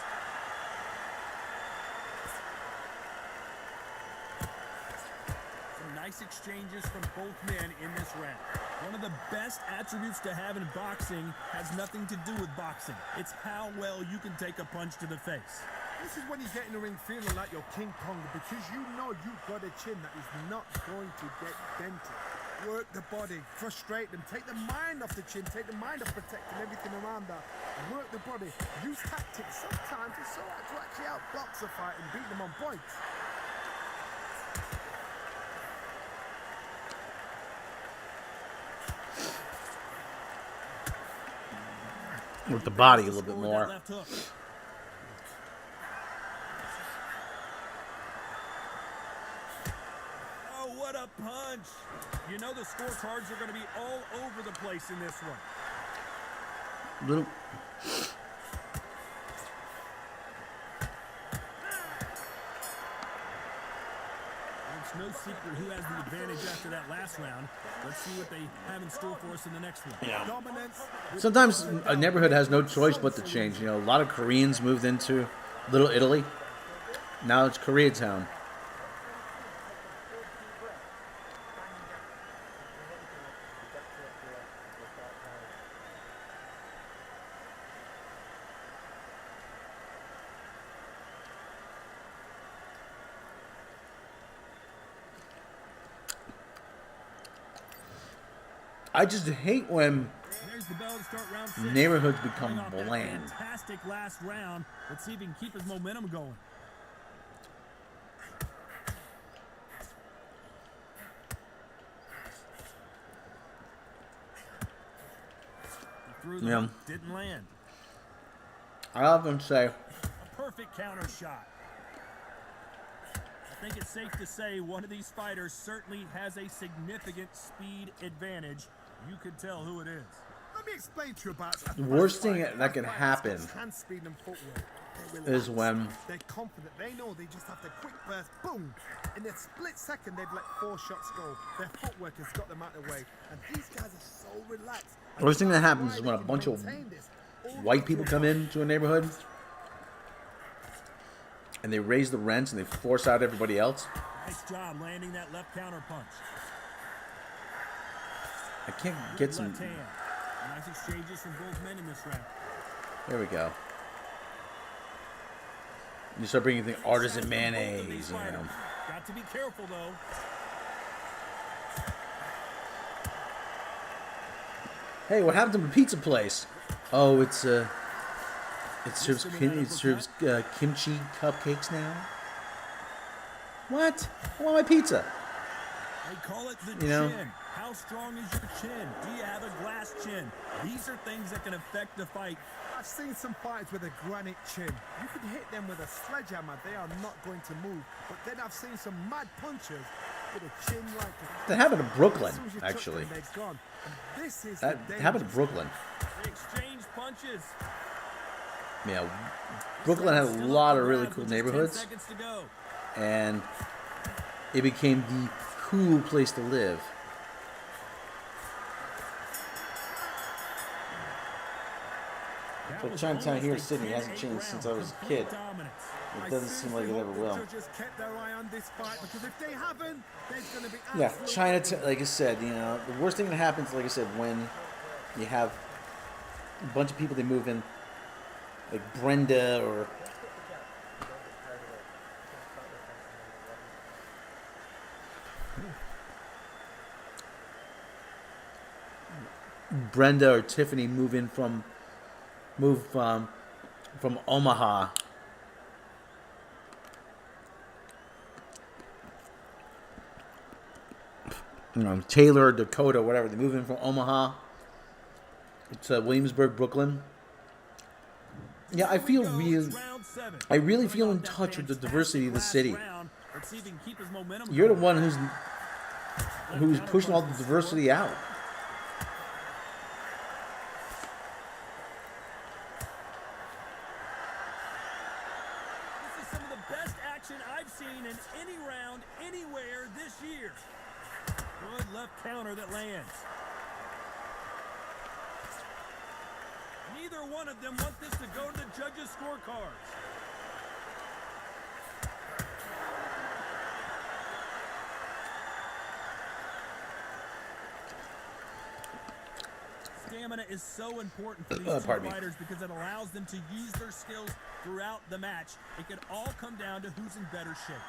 Some nice exchanges from both men in this round. One of the best attributes to have in boxing has nothing to do with boxing. It's how well you can take a punch to the face. This is when you get in the ring feeling like you're King Kong because you know you've got a chin that is not going to get dented. Work the body, frustrate them, take the mind off the chin, take the mind off protecting everything around that. Work the body, use tactics. Sometimes it's so hard to actually outbox a fight and beat them on points. With the body a little bit more. Left hook. Oh, what a punch! You know the scorecards are going to be all over the place in this one. Little. It's no secret who has the advantage after that last round. Let's see what they have in store for us in the next one. Yeah. Dominance. Sometimes a neighborhood has no choice but to change. You know, a lot of Koreans moved into Little Italy. Now it's Koreatown. I just hate when There's the bell to start round 6. neighborhoods become Coming off that bland. fantastic last round. Let's see if he can keep his momentum going. He threw the Yeah. hook, didn't land. I often say, A perfect counter shot. I think it's safe to say one of these fighters certainly has a significant speed advantage. You can tell who it is. Let me explain to you about the worst thing that can happen hand speed and footwork. They is relax. when They're confident. They know they just have the quick burst. Boom! In a split second, they've let 4 shots go. Their footwork has got them out of the way. And these guys are so relaxed. the worst thing that happens is when a bunch of white people come into a neighborhood and they raise the rents and they force out everybody else. Nice job landing that left counter punch. I can't get some. Left hand. Nice exchanges from both men in this round. There we go. You start bringing the artisan mayonnaise, you know. Got to be careful though. Hey, what happened to the pizza place? Oh, it serves kimchi cupcakes now. What? I want my pizza. They call it the You know? chin. How strong is your chin? Do you have a glass chin? These are things that can affect the fight. I've seen some fighters with a granite chin. You could hit them with a sledgehammer. They are not going to move. But then I've seen some mad punchers with a chin like a... That happened to Brooklyn, As soon as you touch actually. them, they're gone. And this is That the happened to dangerous Brooklyn. They exchange punches. Yeah, Brooklyn had a Still lot up of the really round cool with just 10 neighborhoods, seconds to go. and it became the cool place to live. But Chinatown here in Sydney hasn't changed since I was a kid. It doesn't seem like it ever will. Judges kept their eye on this fight, because if they haven't, there's going to be Yeah, absolute- Chinatown, like I said, you know, the worst thing that happens, like I said, when you have a bunch of people, they move in, like Brenda or Tiffany move from Omaha. You know, Taylor, Dakota, whatever. They move in from Omaha to Williamsburg, Brooklyn. Yeah, I really feel in touch with the diversity of the city. You're the one who's pushing all the diversity out. This is some of the best action I've seen in any round anywhere this year. Good left counter that lands. Neither one of them want this to go to the judges' scorecards. Stamina is so important for these two fighters because it allows them to use their skills throughout the match. It can all come down to who's in better shape.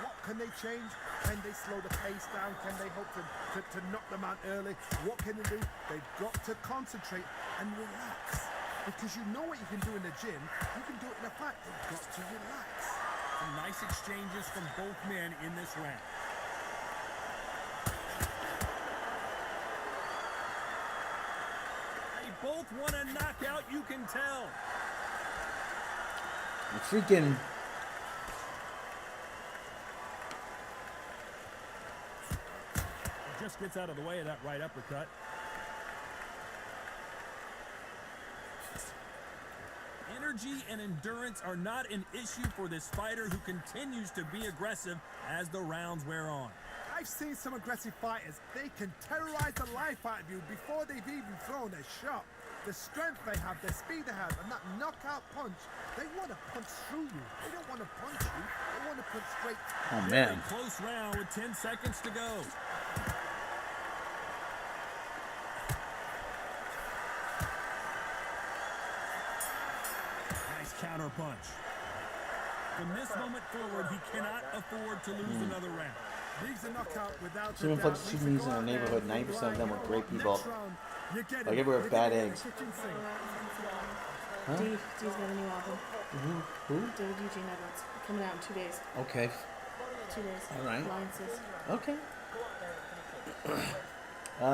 What can they change? Can they slow the pace down? Can they hope to knock them out early? What can they do? They've got to concentrate and relax. Because you know what you can do in the gym, you can do it in a fight. They've got to relax. Some nice exchanges from both men in this round. They both want a knockout, you can tell. Freaking Just gets out of the way of that right uppercut. Energy and endurance are not an issue for this fighter who continues to be aggressive as the rounds wear on. I've seen some aggressive fighters. They can terrorize the life out of you before they've even thrown a shot. The strength they have, the speed they have, and that knockout punch, they want to punch through you. They don't want to punch you. They want to punch straight. oh man. Close round with 10 seconds to go. Nice counter punch. From this moment forward, he cannot afford to lose another round. Leaves a knockout without Someone a doubt. fucks Sudanese in our neighborhood. 90% of them were great people. Like everywhere, bad eggs. Huh? Dee's got a new album. Who? David Eugene Edwards. Coming out in 2 days. Okay. 2 days. All right. Alliances. Okay.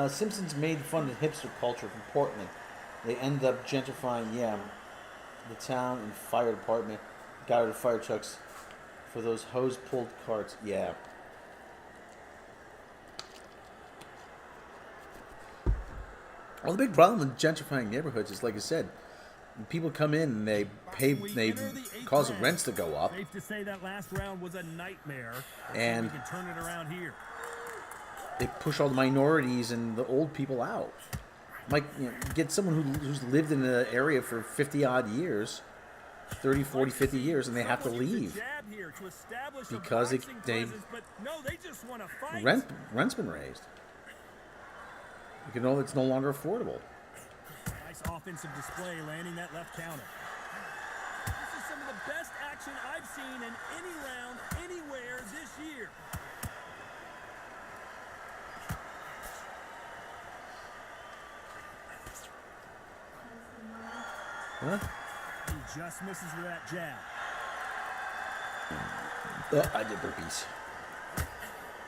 Simpsons made fun of hipster culture from Portland. They ended up gentrifying, the town and fire department. Got rid of fire trucks for those hose-pulled carts. Yeah. Well, the big problem with gentrifying neighborhoods is, like I said, people come in and they cause rents to go up. Safe to say that last round was a nightmare. And we can turn it around here. They push all the minorities and the old people out. Like, get someone who's lived in the area for 50-odd years, 30, 40, 50 years, and they have to leave because rent's been raised. It's no longer affordable. Nice offensive display, landing that left counter. This is some of the best action I've seen in any round, anywhere this year. Huh? He just misses with that jab. I did burpees.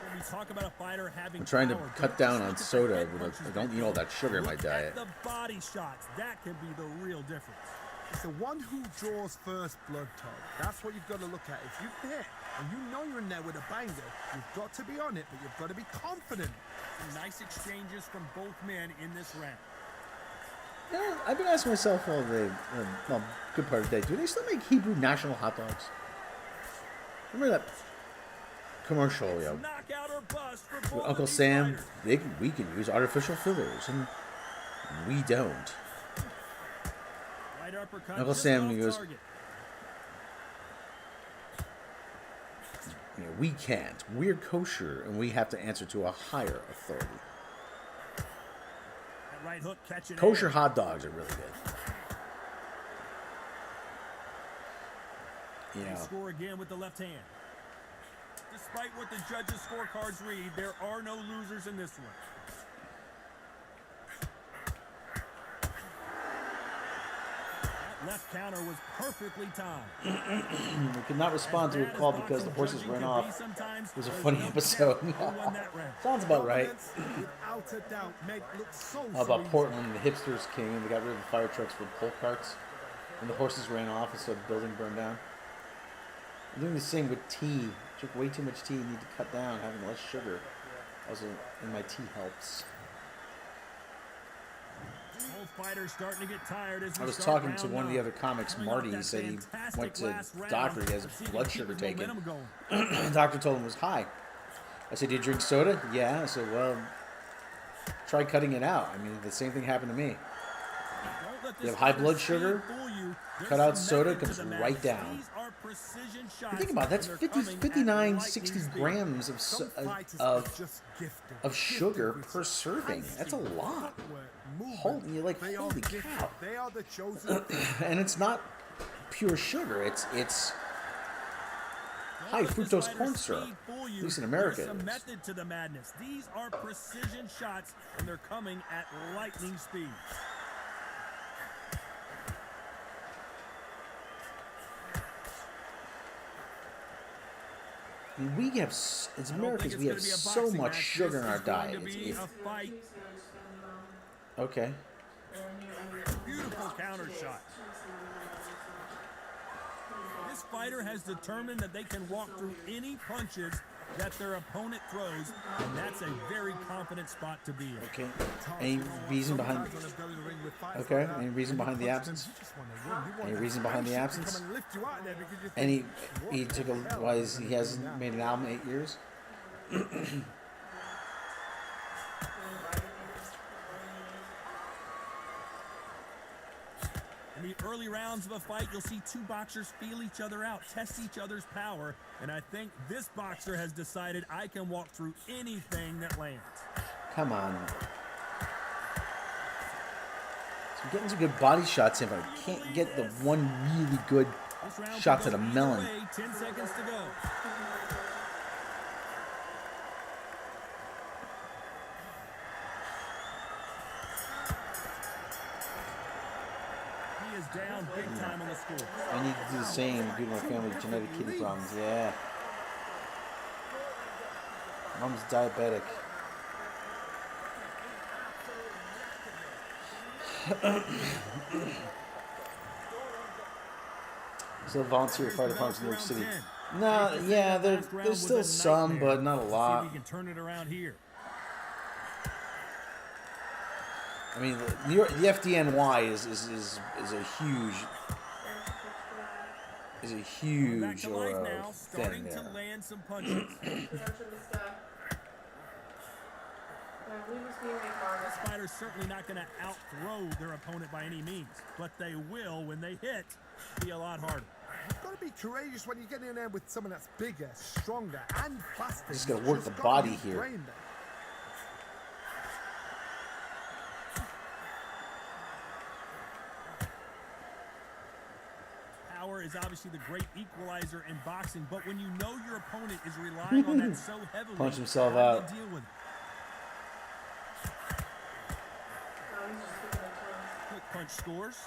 When we talk about a fighter having I'm trying to power, cut down on soda. I don't need all that sugar in my diet. The body shots, that can be the real difference. It's the one who draws first blood, Todd. That's what you've got to look at. If you hit and you know you're in there with a banger, you've got to be on it, but you've got to be confident. Some nice exchanges from both men in this round. Yeah, I've been asking myself all day, good part of the day, do they still make Hebrew national hot dogs? Remember that commercial, Knockout or bust for both with Uncle of these Sam? fighters. We can use artificial fillers, and we don't. Right Right uppercut. Uncle just Sam off goes, target. you know, we can't. We're kosher, and we have to answer to a higher authority. That right hook catching. Kosher hot dogs are really good. You They know, score again with the left hand. Despite what the judges' scorecards read, there are no losers in this one. That left counter was perfectly timed. we could not respond to a call because the horses ran off. It was a funny episode. Sounds about right. Without a doubt, made look so About easy. Portland, the hipsters came and they got rid of the fire trucks for pull carts. And the horses ran off and so the building burned down. I'm doing the same with tea. Drink way too much tea. Need to cut down, having less sugar. Also, and my tea helps. Both fighters starting to get tired as we I was start talking to round one of the nine. other comics, Coming off Marty. He that said he fantastic went to last round, doctor. He has let's see if blood he can sugar keep his taken. momentum going. The doctor told him it was high. I said, "Do you drink soda?" Yeah. I said, "Well, try cutting it out." I mean, the same thing happened to me. Don't let You this have high fighter's blood speed sugar, fool you. There's cut out some soda, method to comes the right madness. down. These are precision shots, You think about it, that's and 50, they're coming at 59, lightning 60 speed. grams of, Some fighters are of just gifted. of sugar Gifted with per serving. That's a lot. footwork, movement. Holy, you're like, They are holy gifted. cow. They are the chosen. And it's not pure sugar. It's Don't high let this fructose fighter's corn syrup. speed fool you. At least in America There's it some is. method to the madness. These are precision shots, and they're coming at lightning speed. I mean, we have, as I don't think Americans, it's we gonna have be a so boxing much match. sugar in This our is going diet. to be a fight. Okay. Beautiful counter shot. This fighter has determined that they can walk through any punches that their opponent throws, and that's a very confident spot to be in. Okay. Any reason behind? Okay. Any reason behind the absence? Any reason behind the absence? Any? He took a. Why is he hasn't made an album in 8 years? In the early rounds of a fight, you'll see two boxers feel each other out, test each other's power, and I think this boxer has decided I can walk through anything that lands. Come on. So I'm getting some good body shots in, but I can't get the one really good This round shot could to the go either melon. way, 10 seconds to go. He is down big time on the score. I need to do the same due to my family's genetic kidney problems. Yeah. Mom's diabetic. Still volunteer fire departments in New York City. No, yeah, there's still some, but not a See lot. if we can turn it around here. I mean, New York, the FDNY is a huge Back to life now, thing starting to there. land some punches. This fighter's certainly not going to outthrow their opponent by any means, but they will, when they hit, be a lot harder. You've got to be courageous when you get in there with someone that's bigger, stronger, and faster. Just gotta You've work just the got body to use here. brain there. Power is obviously the great equalizer in boxing, but when you know your opponent is relying on that so heavily, Punch himself how do you out. deal with it? Quick punch scores.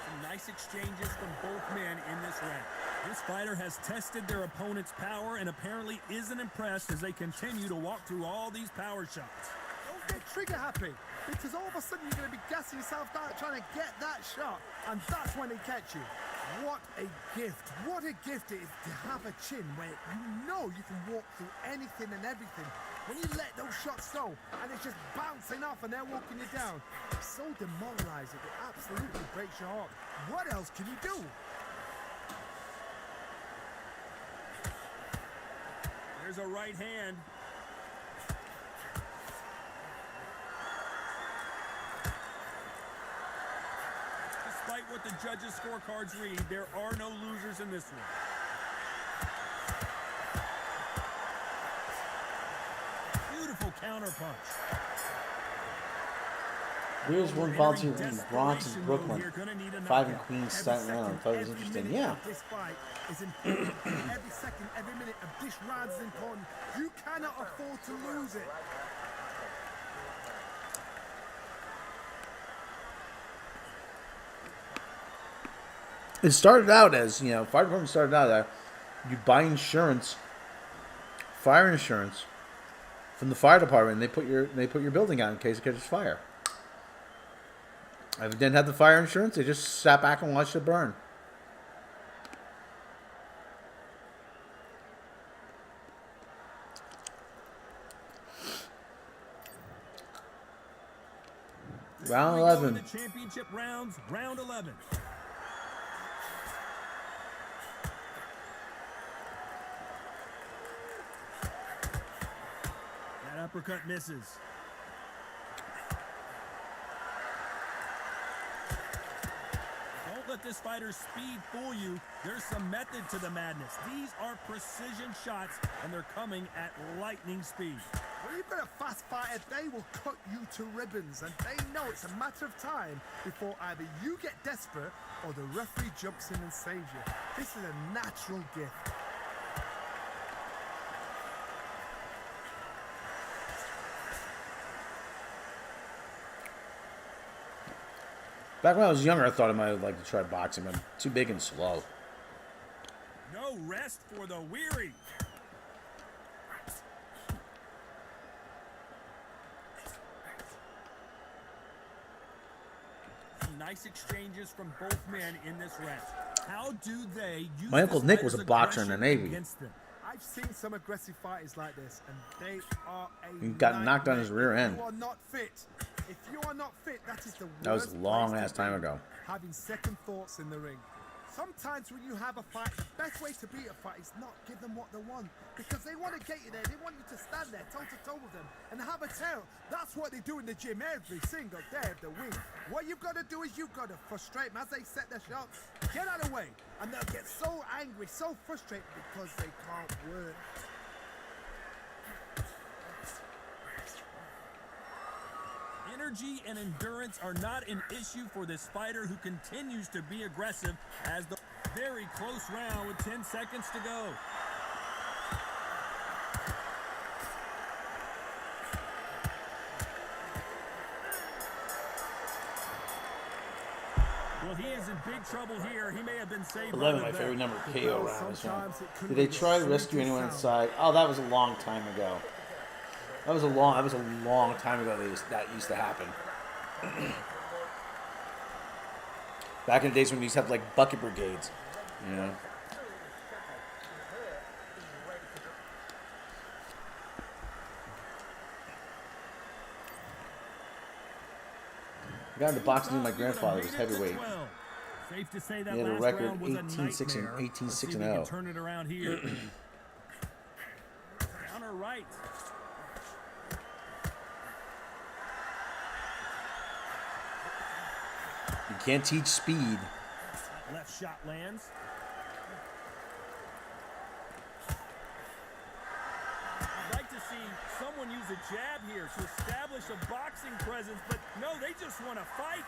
Some nice exchanges from both men in this round. This fighter has tested their opponent's power and apparently isn't impressed as they continue to walk through all these power shots. Don't get trigger happy, because all of a sudden you're going to be gassing yourself out trying to get that shot, and that's when they catch you. What a gift. What a gift it is to have a chin where you know you can walk through anything and everything. When you let those shots go, and it's just bouncing off and they're walking you down, it's so demoralizing. It absolutely breaks your heart. What else can you do? There's a right hand. what the judges' scorecards read. There are no losers in this one. Beautiful counter punch. Here's one volunteer in Bronx and Brooklyn. 5 in Queens, Staten Island. Thought it was interesting. Yeah. This fight is important. Every second, every minute of this round is important. You cannot afford to lose it. It started out as, you know, fire department started out that you buy insurance, fire insurance, from the fire department. And they put your building out in case it catches fire. If it didn't have the fire insurance, they just sat back and watched it burn. Round 11. The championship rounds, round 11. That uppercut misses. Don't let this fighter's speed fool you. There's some method to the madness. These are precision shots, and they're coming at lightning speed. When you've got a fast fighter, they will cut you to ribbons, and they know it's a matter of time before either you get desperate or the referee jumps in and saves you. This is a natural gift. Back when I was younger, I thought I might have liked to try boxing, but I'm too big and slow. No rest for the weary. Nice exchanges from both men in this round. How do they use My Uncle this Nick was a fighter's boxer in the aggression Navy. against them? I've seen some aggressive fighters like this, and they are a He got knocked on his rear end. You are not fit. If you are not fit, that is the worst. That was a long place ass to time be, ago. Having second thoughts in the ring. Sometimes when you have a fight, the best way to beat a fight is not give them what they want. Because they want to get you there. They want you to stand there toe-to-toe with them and have a tail. That's what they do in the gym every single day of the week. What you've got to do is you've got to frustrate them as they set their shots. Get out of the way. And they'll get so angry, so frustrated because they can't work. Energy and endurance are not an issue for this fighter who continues to be aggressive as the very close round with 10 seconds to go. Well, he is in big trouble here. He may have been saved. 11, by my the favorite bell. number KO round this round. Sometimes it couldn't Did they be try to simple rescue anyone sound. inside? Oh, that was a long time ago. That was a long time ago that used to happen. Back in the days when we used to have like bucket brigades, you know. I got into boxing with my grandfather. Was heavyweight. Safe to say that He had a last record round was a 18-6 and nightmare. 18-6 Let's see if and we can 0. turn it around here. Counter right. You can't teach speed. Left shot lands. I'd like to see someone use a jab here to establish a boxing presence, but no, they just want to fight.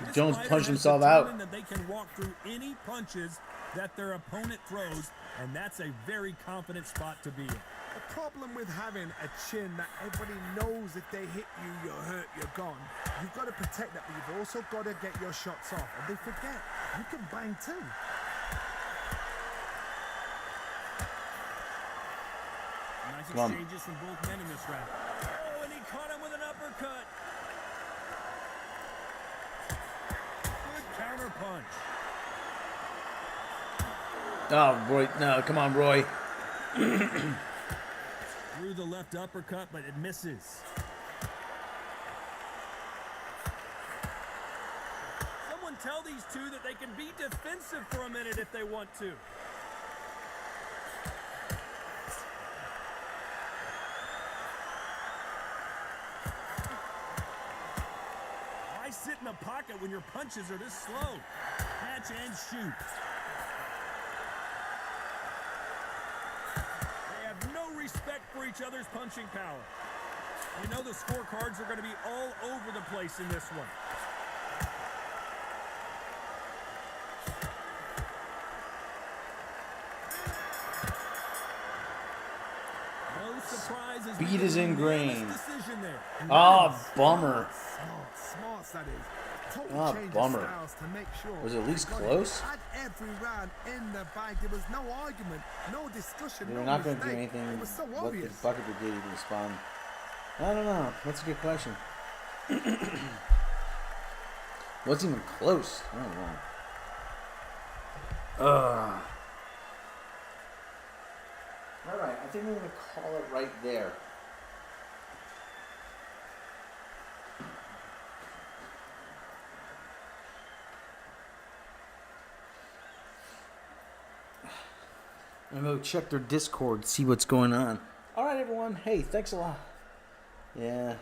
This Jones fighter punched has himself out. determined that they can walk through any punches that their opponent throws, and that's a very confident spot to be in. The problem with having a chin that everybody knows if they hit you, you're hurt, you're gone. You've got to protect that, but you've also got to get your shots off. And they forget, you can bang too. Nice Come on. exchanges from both men in this round. Oh, and he caught him with an uppercut. Good counter punch. Oh, Roy. No, come on, Roy. Threw the left uppercut, but it misses. Someone tell these two that they can be defensive for a minute if they want to. the pocket when your punches are this slow. Catch and shoot. They have no respect for each other's punching power. You know the scorecards are going to be all over the place in this one. No surprises. Speed is ingrained. Decision there. Oh, bummer. Smart, that is. Totally Ah, changed bummer. the styles to make sure. Was it at least they got close? Had every round in the bag. There was no argument, no discussion. They're no not going to do mistake. anything. It was so What the obvious. bucket brigade even respond? I don't know. That's a good question. Wasn't even close. I don't know. All right, I think we're going to call it right there. I'm going to go check their Discord, see what's going on. All right, everyone. Hey, thanks a lot. Yeah.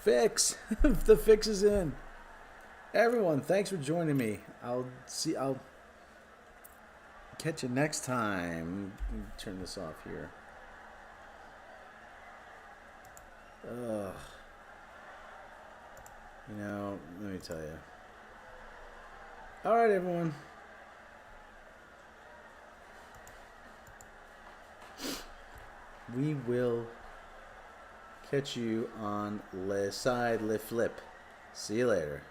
Fix. The fix is in. Everyone, thanks for joining me. I'll catch you next time. Let me turn this off here. Ugh. You know, let me tell you. All right, everyone. We will catch you on Le Side Le Flip. See you later.